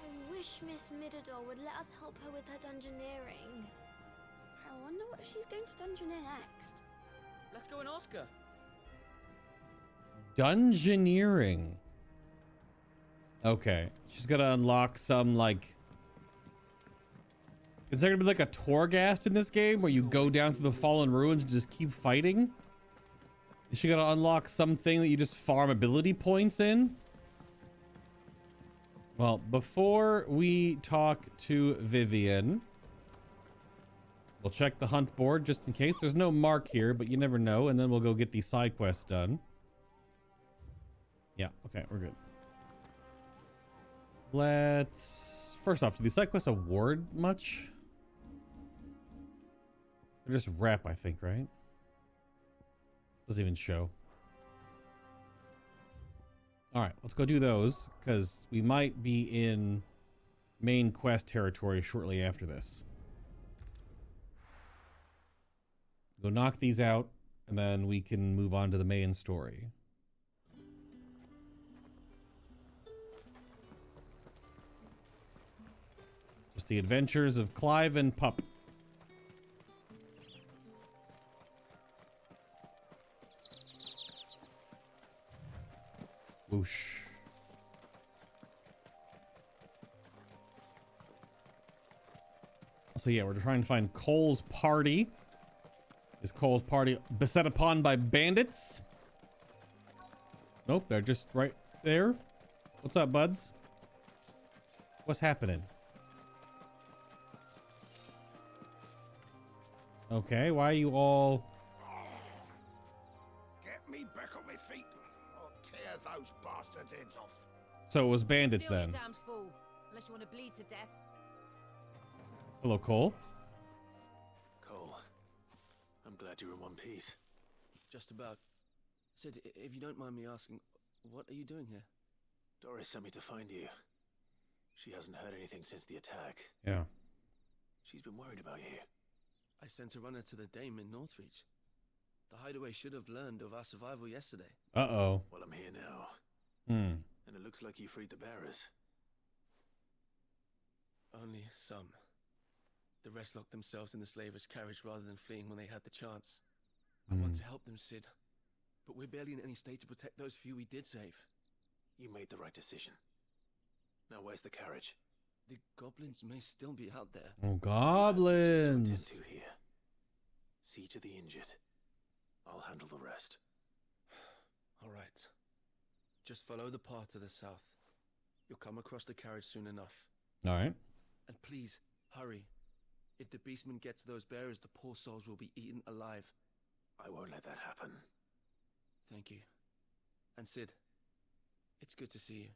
I wish Miss Midador would let us help her with her dungeoneering. I wonder what she's going to dungeoneer next. Let's go and ask her. Dungeoneering. Okay. She's got to unlock some, like... Is there going to be like a Torghast in this game where you go down through the fallen ruins and just keep fighting? Is she going to unlock something that you just farm ability points in? Well, before we talk to Vivian, we'll check the hunt board just in case. There's no mark here, but you never know. And then we'll go get these side quests done. Yeah, okay, we're good. Let's... First off, do these side quests award much? They're just rep, I think, right? Doesn't even show. Alright, let's go do those, because we might be in main quest territory shortly after this. Go knock these out, and then we can move on to the main story. Just the adventures of Clive and Pup. Whoosh. So yeah, we're trying to find Cole's party. Is Cole's party beset upon by bandits? Nope, they're just right there. What's up, buds? What's happening? Okay, why are you all... Get me back on my feet, or tear those bastards' heads off. So it was bandits Still, then. you damned fool. Unless you want to bleed to death. Hello, Cole. Cole, I'm glad you're in one piece. Just about. Sid, if you don't mind me asking, what are you doing here? Doris sent me to find you. She hasn't heard anything since the attack. Yeah. She's been worried about you. I sent a runner to the Dame in Northreach. The hideaway should have learned of our survival yesterday. Uh-oh. Well, I'm here now. Hmm. And it looks like you freed the bearers. Only some. The rest locked themselves in the slaver's carriage rather than fleeing when they had the chance. I want to help them, Sid. But we're barely in any state to protect those few we did save. You made the right decision. Now where's the carriage? The goblins may still be out there. Oh, goblins. To attend to here. See to the injured. I'll handle the rest. All right. Just follow the path to the south. You'll come across the carriage soon enough. All right. And please, hurry. If the beastmen get to those bearers, the poor souls will be eaten alive. I won't let that happen. Thank you. And Sid, it's good to see you.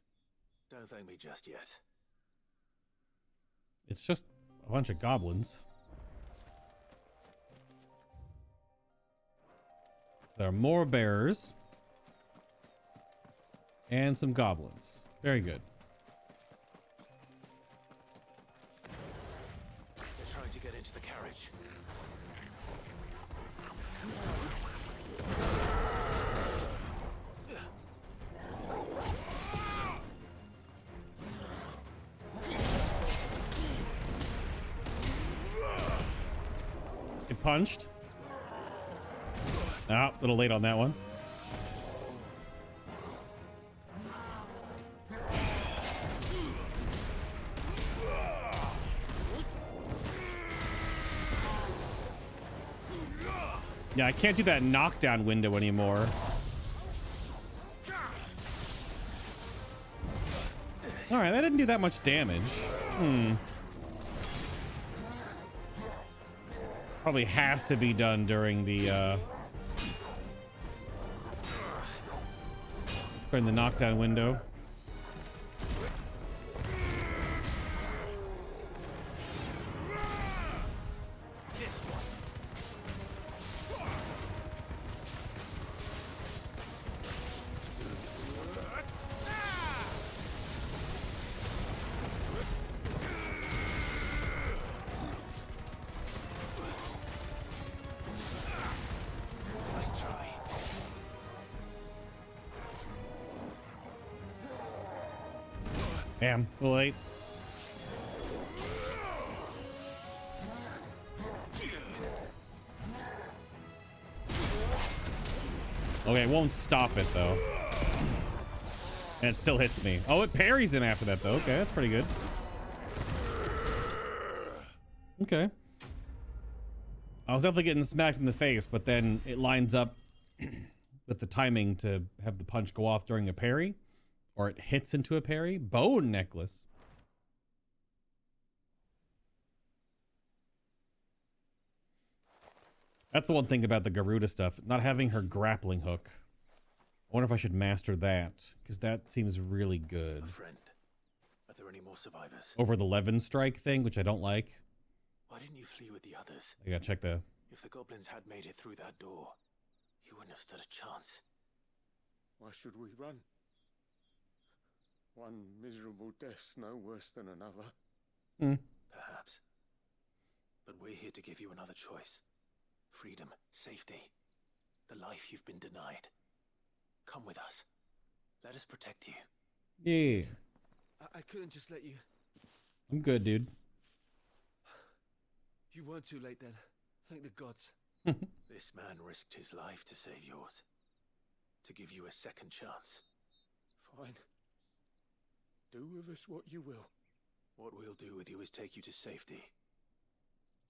Don't thank me just yet. It's just a bunch of goblins. There are more bearers. And some goblins. Very good. They're trying to get into the carriage. Get punched. Ah, a little late on that one. Yeah, I can't do that knockdown window anymore. Alright, that didn't do that much damage. Probably has to be done during the knockdown window. Damn, a little late. Okay, it won't stop it though. And it still hits me. Oh, it parries him after that though. Okay, that's pretty good. Okay. I was definitely getting smacked in the face, but then it lines up with the timing to have the punch go off during a parry. Or it hits into a parry. Bone necklace. That's the one thing about the Garuda stuff. Not having her grappling hook. I wonder if I should master that. Because that seems really good. A friend. Are there any more survivors? Over the Levin strike thing, which I don't like. Why didn't you flee with the others? I gotta check the... If the goblins had made it through that door, you wouldn't have stood a chance. Why should we run? One miserable death's no worse than another. Perhaps. But we're here to give you another choice. Freedom, safety, the life you've been denied. Come with us. Let us protect you. Yeah. I couldn't just let you... I'm good, dude. You weren't too late then. Thank the gods. This man risked his life to save yours. To give you a second chance. Fine. Do with us what you will. What we'll do with you is take you to safety.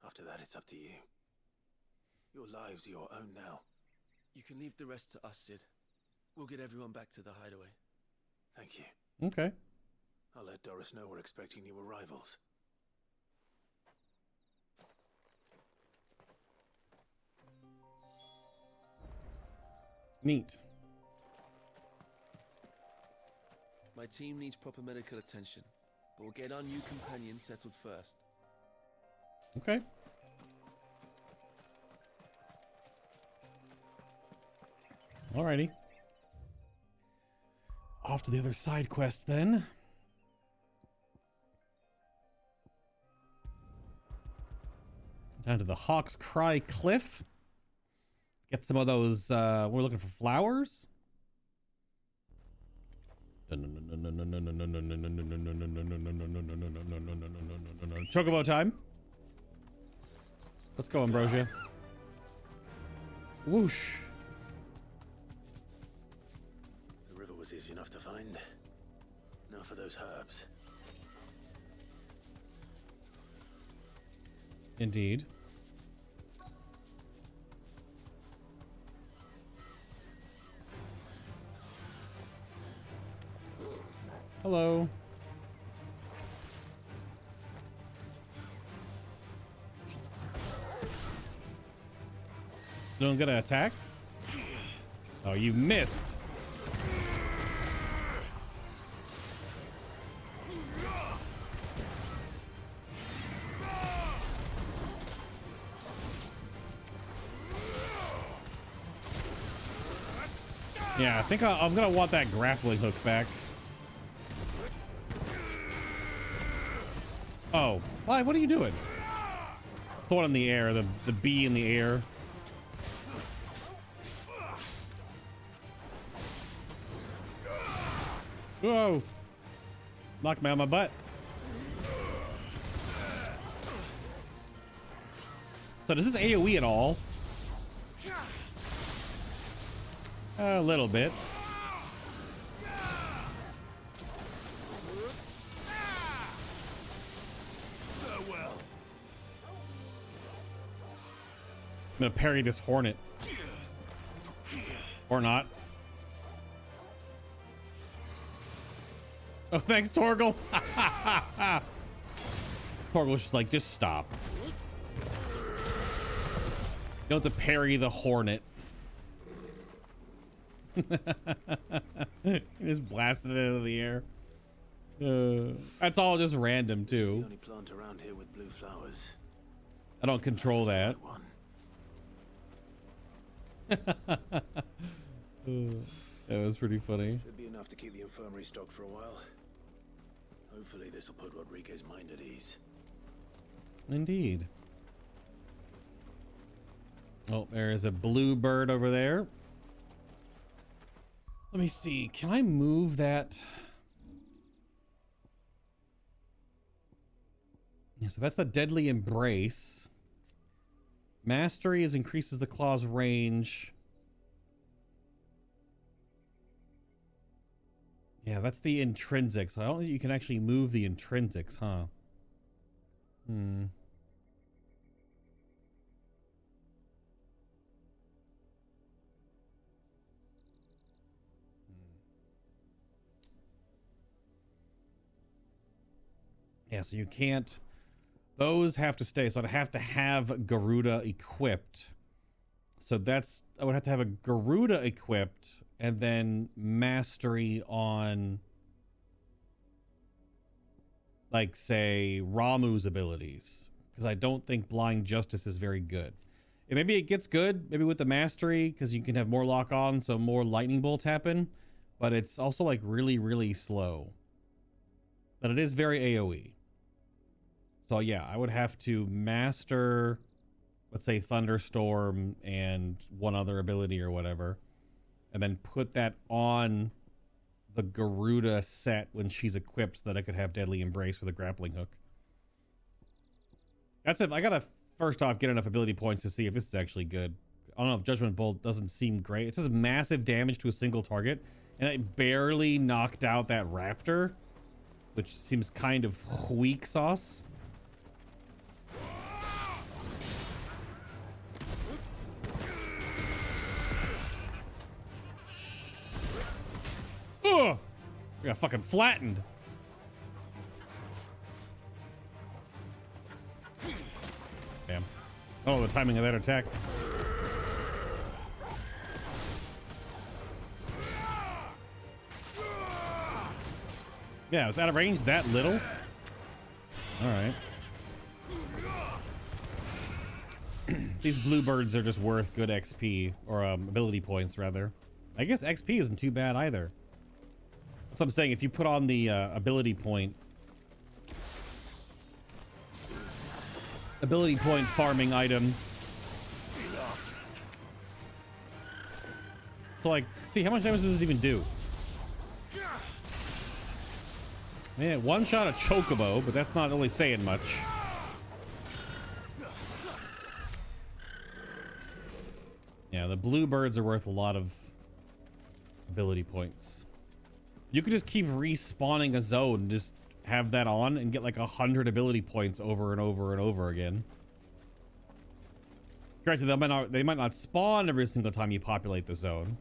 After that, it's up to you. Your lives are your own now. You can leave the rest to us, Sid. We'll get everyone back to the hideaway. Thank you. Okay. I'll let Doris know we're expecting new arrivals. Neat. My team needs proper medical attention, but we'll get our new companion settled first. Okay. Alrighty. Off to the other side quest then. Down to the Hawk's Cry Cliff. Get some of those, we're looking for flowers. Chocobo time. Let's go, Ambrosia. Whoosh. The river was easy enough to find. Now for those herbs. Indeed. Hello. Don't get an attack? Oh, you missed. Yeah, I think I'm gonna want that grappling hook back. Oh, why? What are you doing? Throw it in the air, the bee in the air. Whoa! Knocked me on my butt. So does this AoE at all? A little bit. I'm gonna parry this hornet. Or not. Oh, thanks, Torgal. Torgal's just like, just stop. You don't have to parry the hornet. He just blasted it out of the air. That's all just random too. This is the only plant around here with blue flowers. I don't control that. That was pretty funny. Should be enough to keep the infirmary stocked for a while. Hopefully this will put Rodriguez's mind at ease. Indeed. Oh, there is a blue bird over there. Let me see. Can I move that? Yeah, so that's the Deadly Embrace. Mastery increases the claw's range. Yeah, that's the intrinsic. So I don't think you can actually move the intrinsics, huh? Yeah, so you can't... Those have to stay. So I'd have to have Garuda equipped. So that's... I would have to have a Garuda equipped and then mastery on... like, say, Ramu's abilities. Because I don't think Blind Justice is very good. And maybe it gets good, maybe with the mastery, because you can have more lock-on, so more lightning bolts happen. But it's also, like, really, really slow. But it is very AoE. So yeah, I would have to master, let's say, Thunderstorm and one other ability or whatever, and then put that on the Garuda set when she's equipped so that I could have Deadly Embrace with a grappling hook. That's it. I gotta first off get enough ability points to see if this is actually good. I don't know if Judgment Bolt doesn't seem great. It says massive damage to a single target, and it barely knocked out that raptor, which seems kind of weak sauce. Oh, we got fucking flattened. Damn. Oh, the timing of that attack. Yeah, was out of range that little? Alright. These bluebirds are just worth good XP, or ability points, rather. I guess XP isn't too bad either. That's what I'm saying. If you put on the ability point farming item. So, like, see, how much damage does this even do? Man, one shot a chocobo, but that's not really saying much. Yeah, the bluebirds are worth a lot of ability points. You could just keep respawning a zone and just have that on and get like 100 ability points over and over and over again. Granted, they might not spawn every single time you populate the zone.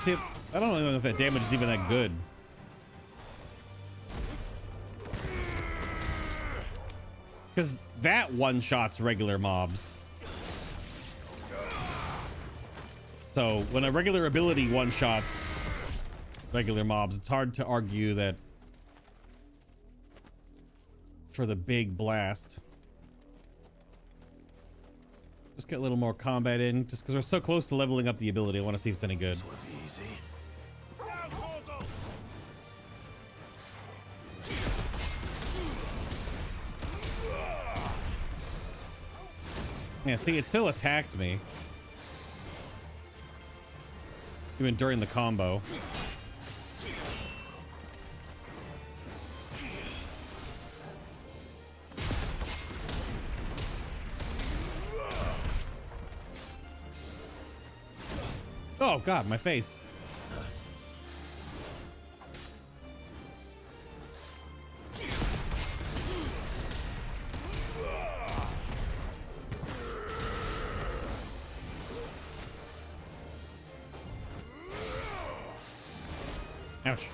See, I don't know if that damage is even that good. Because that one-shots regular mobs. So when a regular ability one-shots regular mobs, it's hard to argue that for the big blast. Just get a little more combat in, just because we're so close to leveling up the ability. I want to see if it's any good. This would be easy. Yeah, see, it still attacked me. Even during the combo. Oh god, my face. Ouch.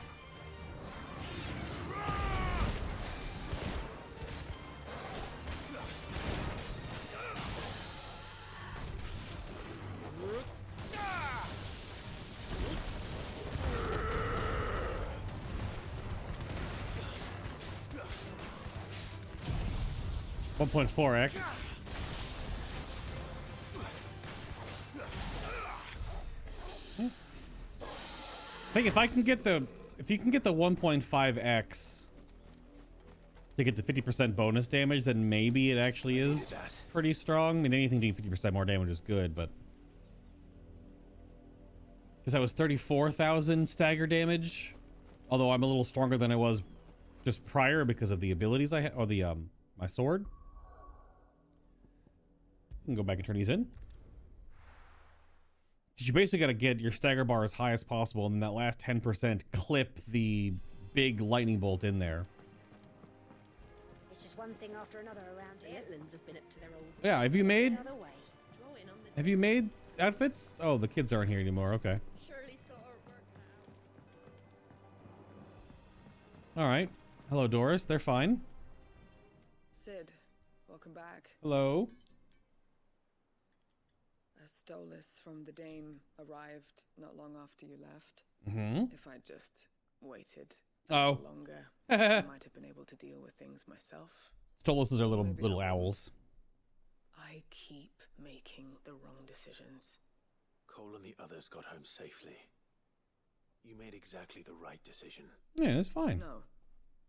.4x. I think if you can get the 1.5x to get the 50% bonus damage, then maybe it actually is pretty strong. I mean, anything doing 50% more damage is good, but because that was 34,000 stagger damage, although I'm a little stronger than I was just prior because of the abilities I had, or the my sword. You can go back and turn these in. You basically got to get your stagger bar as high as possible, and then that last 10% clip the big lightning bolt in there. It's just one thing after another around here. The Litlins have been up to their old. Yeah, have you made outfits? Oh, the kids aren't here anymore. Okay. Shirley's got her work now. All right. Hello, Doris. They're fine. Sid, welcome back. Hello. Stolas from the Dame arrived not long after you left. Mm-hmm. If I'd just waited a little longer, I might have been able to deal with things myself. Stoluses are little owls. I keep making the wrong decisions. Cole and the others got home safely. You made exactly the right decision. Yeah, it's fine. No,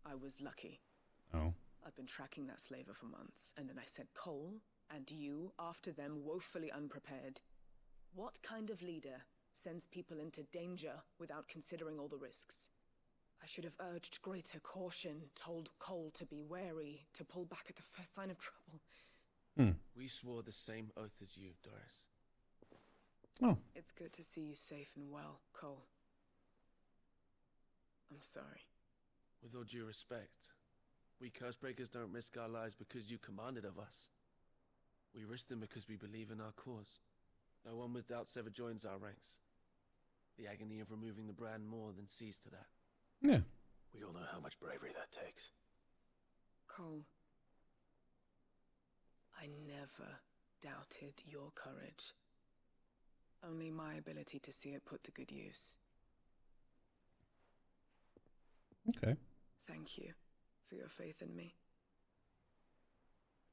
I was lucky. Oh. I've been tracking that slaver for months, and then I sent Cole and you after them, woefully unprepared. What kind of leader sends people into danger without considering all the risks? I should have urged greater caution, told Cole to be wary, to pull back at the first sign of trouble. We swore the same oath as you, Doris. Oh. It's good to see you safe and well, Cole. I'm sorry. With all due respect, we Cursebreakers don't risk our lives because you commanded of us. We risk them because we believe in our cause. No one with doubts ever joins our ranks. The agony of removing the brand more than sees to that. Yeah. We all know how much bravery that takes. Cole, I never doubted your courage. Only my ability to see it put to good use. Okay. Thank you for your faith in me.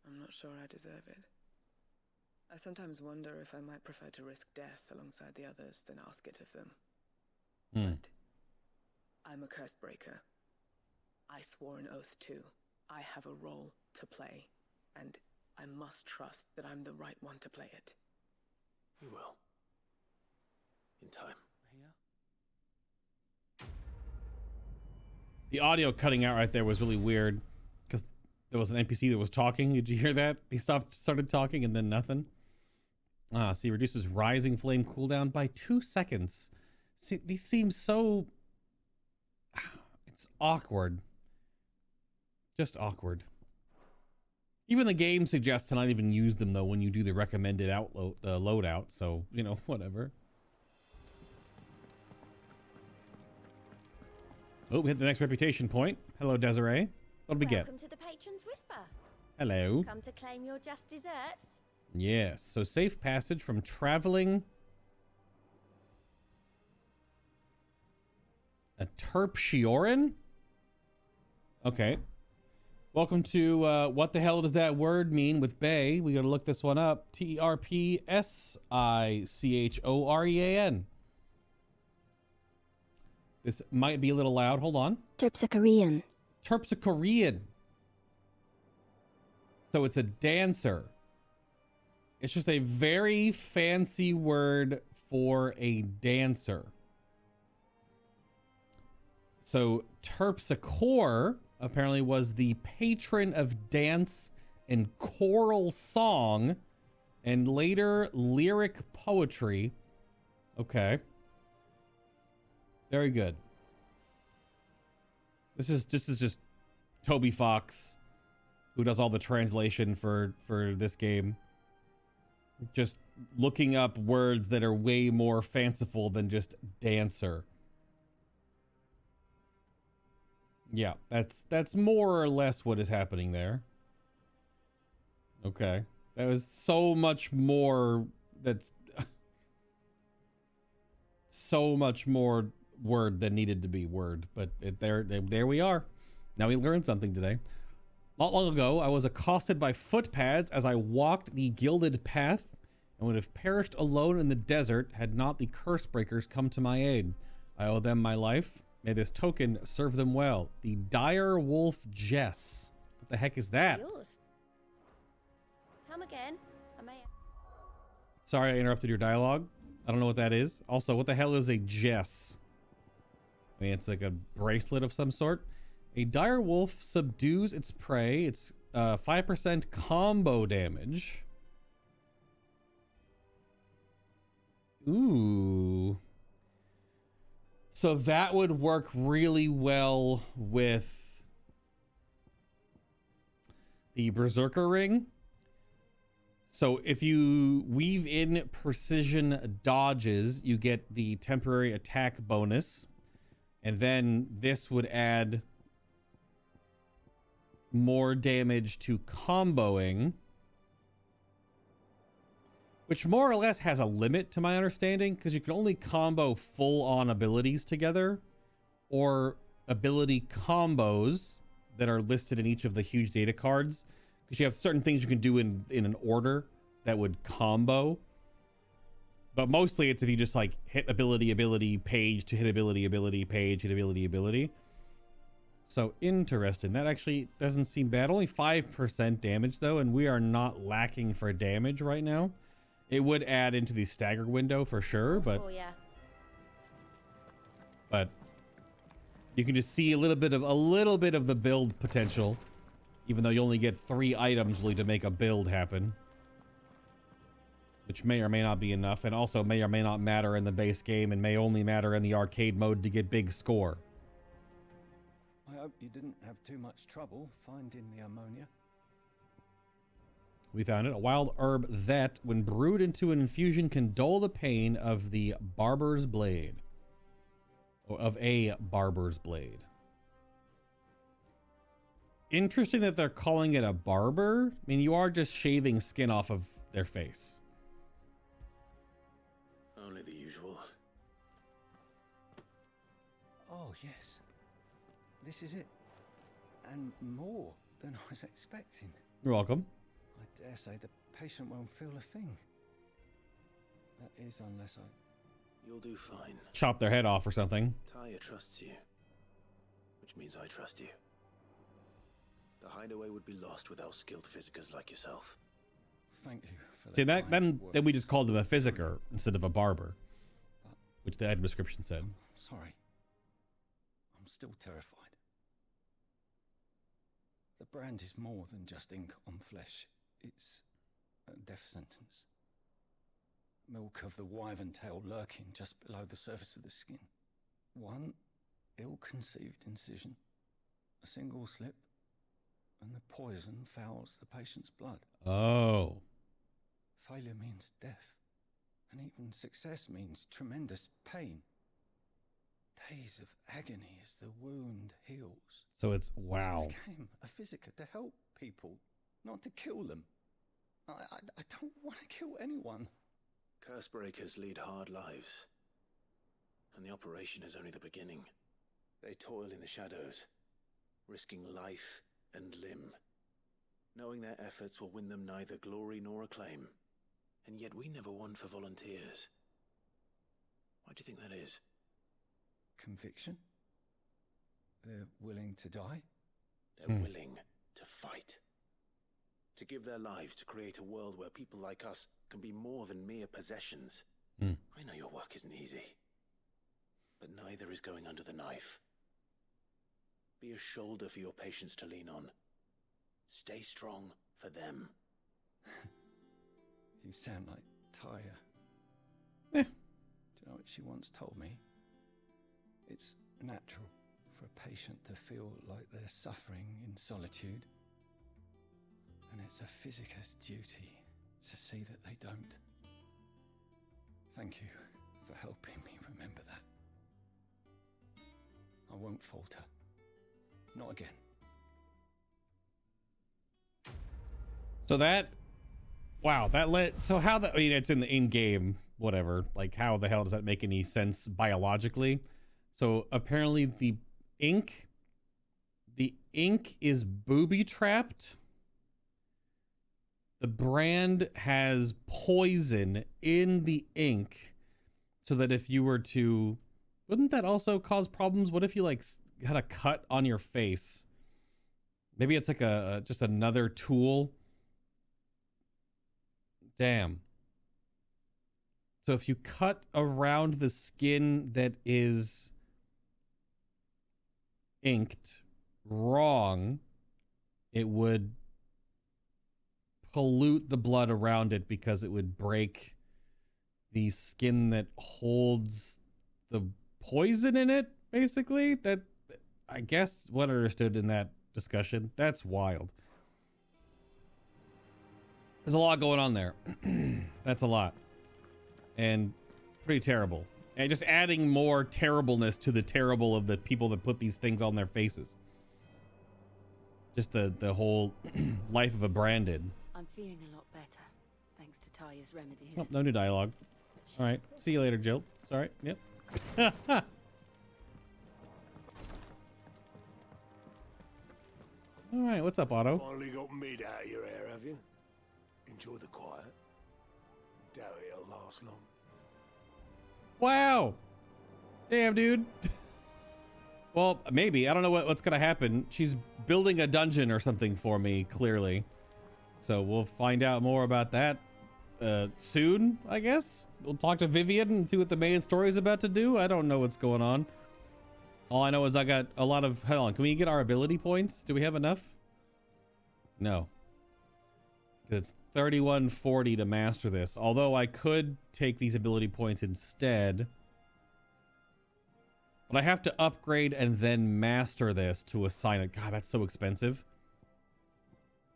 I'm not sure I deserve it. I sometimes wonder if I might prefer to risk death alongside the others than ask it of them. But I'm a curse breaker. I swore an oath too. I have a role to play, and I must trust that I'm the right one to play it. You will. In time. The audio cutting out right there was really weird because there was an NPC that was talking. Did you hear that? He started talking and then nothing. See, reduces rising flame cooldown by 2 seconds. See, these seem so... It's awkward. Just awkward. Even the game suggests to not even use them, though, when you do the recommended loadout. So, you know, whatever. Oh, we hit the next reputation point. Hello, Desiree. What did we get? Welcome to the Patron's Whisper. Hello. Come to claim your just desserts. Yes. So safe passage from traveling a Terpsioran? Okay. Welcome to what the hell does that word mean with Bay? We gotta look this one up. Terpsichorean. This might be a little loud. Hold on. Terpsichorean. Terpsichorean. So it's a dancer. It's just a very fancy word for a dancer. So Terpsichore apparently was the patron of dance and choral song and later lyric poetry. Okay. Very good. This is just Toby Fox, who does all the translation for this game. Just looking up words that are way more fanciful than just dancer. Yeah, that's more or less what is happening there. Okay. That was so much more. That's so much more word than needed to be word, but there we are. Now we learned something today. Not long ago, I was accosted by footpads as I walked the gilded path and would have perished alone in the desert had not the curse breakers come to my aid. I owe them my life. May this token serve them well. The Dire Wolf Jess. What the heck is that? Yours. Come again. I may... Sorry I interrupted your dialogue. I don't know what that is. Also, what the hell is a Jess? I mean, it's like a bracelet of some sort. A dire wolf subdues its prey. It's 5% combo damage. Ooh. So that would work really well with the Berserker Ring. So if you weave in precision dodges, you get the temporary attack bonus. And then this would add more damage to comboing, which more or less has a limit to my understanding, because you can only combo full-on abilities together or ability combos that are listed in each of the huge data cards, because you have certain things you can do in an order that would combo. But mostly it's if you just like hit ability, page to hit ability, page, hit ability. So interesting. That actually doesn't seem bad. Only 5% damage though, and we are not lacking for damage right now. It would add into the stagger window for sure, but you can just see a little bit of the build potential, even though you only get 3 items really to make a build happen, which may or may not be enough, and also may or may not matter in the base game, and may only matter in the arcade mode to get big score. I hope you didn't have too much trouble finding the ammonia. We found it. A wild herb that, when brewed into an infusion, can dull the pain of the barber's blade. Or of a barber's blade. Interesting that they're calling it a barber. I mean, you are just shaving skin off of their face. Only the usual. Oh, yes. This is it. And more than I was expecting. You're welcome. I dare say the patient won't feel a thing. That is, unless I... You'll do fine. Chop their head off or something. Taya trusts you, which means I trust you. The hideaway would be lost without skilled physicers like yourself. Thank you for that. See, that then we just called him a physiker instead of a barber, which the item description said. I'm sorry. I'm still terrified. The brand is more than just ink on flesh. It's a death sentence. Milk of the wyvern tail lurking just below the surface of the skin. One ill-conceived incision, a single slip, and the poison fouls the patient's blood. Oh. Failure means death, and even success means tremendous pain. Days of agony as the wound heals. So it's, wow. I became a physiker to help people, not to kill them. I don't want to kill anyone. Cursebreakers lead hard lives, and the operation is only the beginning. They toil in the shadows, risking life and limb, knowing their efforts will win them neither glory nor acclaim. And yet we never won for volunteers. Why do you think that is? Conviction? They're willing to die? They're willing to fight. To give their lives to create a world where people like us can be more than mere possessions. I know your work isn't easy, but neither is going under the knife. Be a shoulder for your patients to lean on. Stay strong for them. You sound like Taya. Do you know what she once told me? It's natural for a patient to feel like they're suffering in solitude. And it's a physiker's duty to see that they don't. Thank you for helping me remember that. I won't falter. Not again. So that, wow, that so how that, I mean, it's in the in-game, whatever, like how the hell does that make any sense biologically? So apparently the ink is booby-trapped. The brand has poison in the ink, so that if you were to, wouldn't that also cause problems? What if you like had a cut on your face? Maybe it's like just another tool. Damn. So if you cut around the skin that is inked wrong, it would pollute the blood around it because it would break the skin that holds the poison in it, basically. That, I guess, what I understood in that discussion. That's wild. There's a lot going on there. That's a lot. And pretty terrible. And just adding more terribleness to the terrible of the people that put these things on their faces. Just the whole life of a branded. I'm feeling a lot better, thanks to Taya's remedies. Oh, no new dialogue. All right. See you later, Jill. It's all right. Yep. All right, what's up, Otto? Finally got mid out of your hair, have you? Enjoy the quiet. Doubt it'll last long. Wow. Damn, dude. Well, maybe. I don't know what's going to happen. She's building a dungeon or something for me, clearly. So we'll find out more about that soon, I guess. We'll talk to Vivian and see what the main story is about to do. I don't know what's going on. All I know is I got a lot of... Hold on. Can we get our ability points? Do we have enough? No. It's 3140 to master this. Although I could take these ability points instead. But I have to upgrade and then master this to assign it. God, that's so expensive.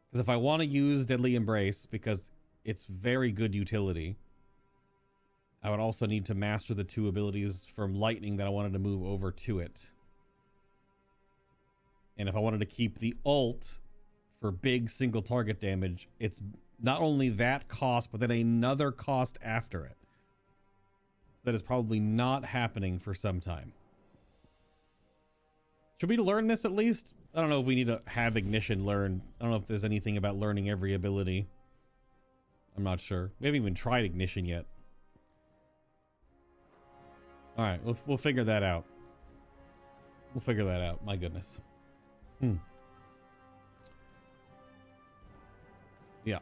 Because if I want to use Deadly Embrace, because it's very good utility, I would also need to master the 2 abilities from Lightning that I wanted to move over to it. And if I wanted to keep the ult for big single target damage, it's not only that cost, but then another cost after it. That is probably not happening for some time. Should we learn this at least? I don't know if we need to have Ignition learn. I don't know if there's anything about learning every ability. I'm not sure. We haven't even tried Ignition yet. All right, we'll figure that out. We'll figure that out. My goodness. Yeah.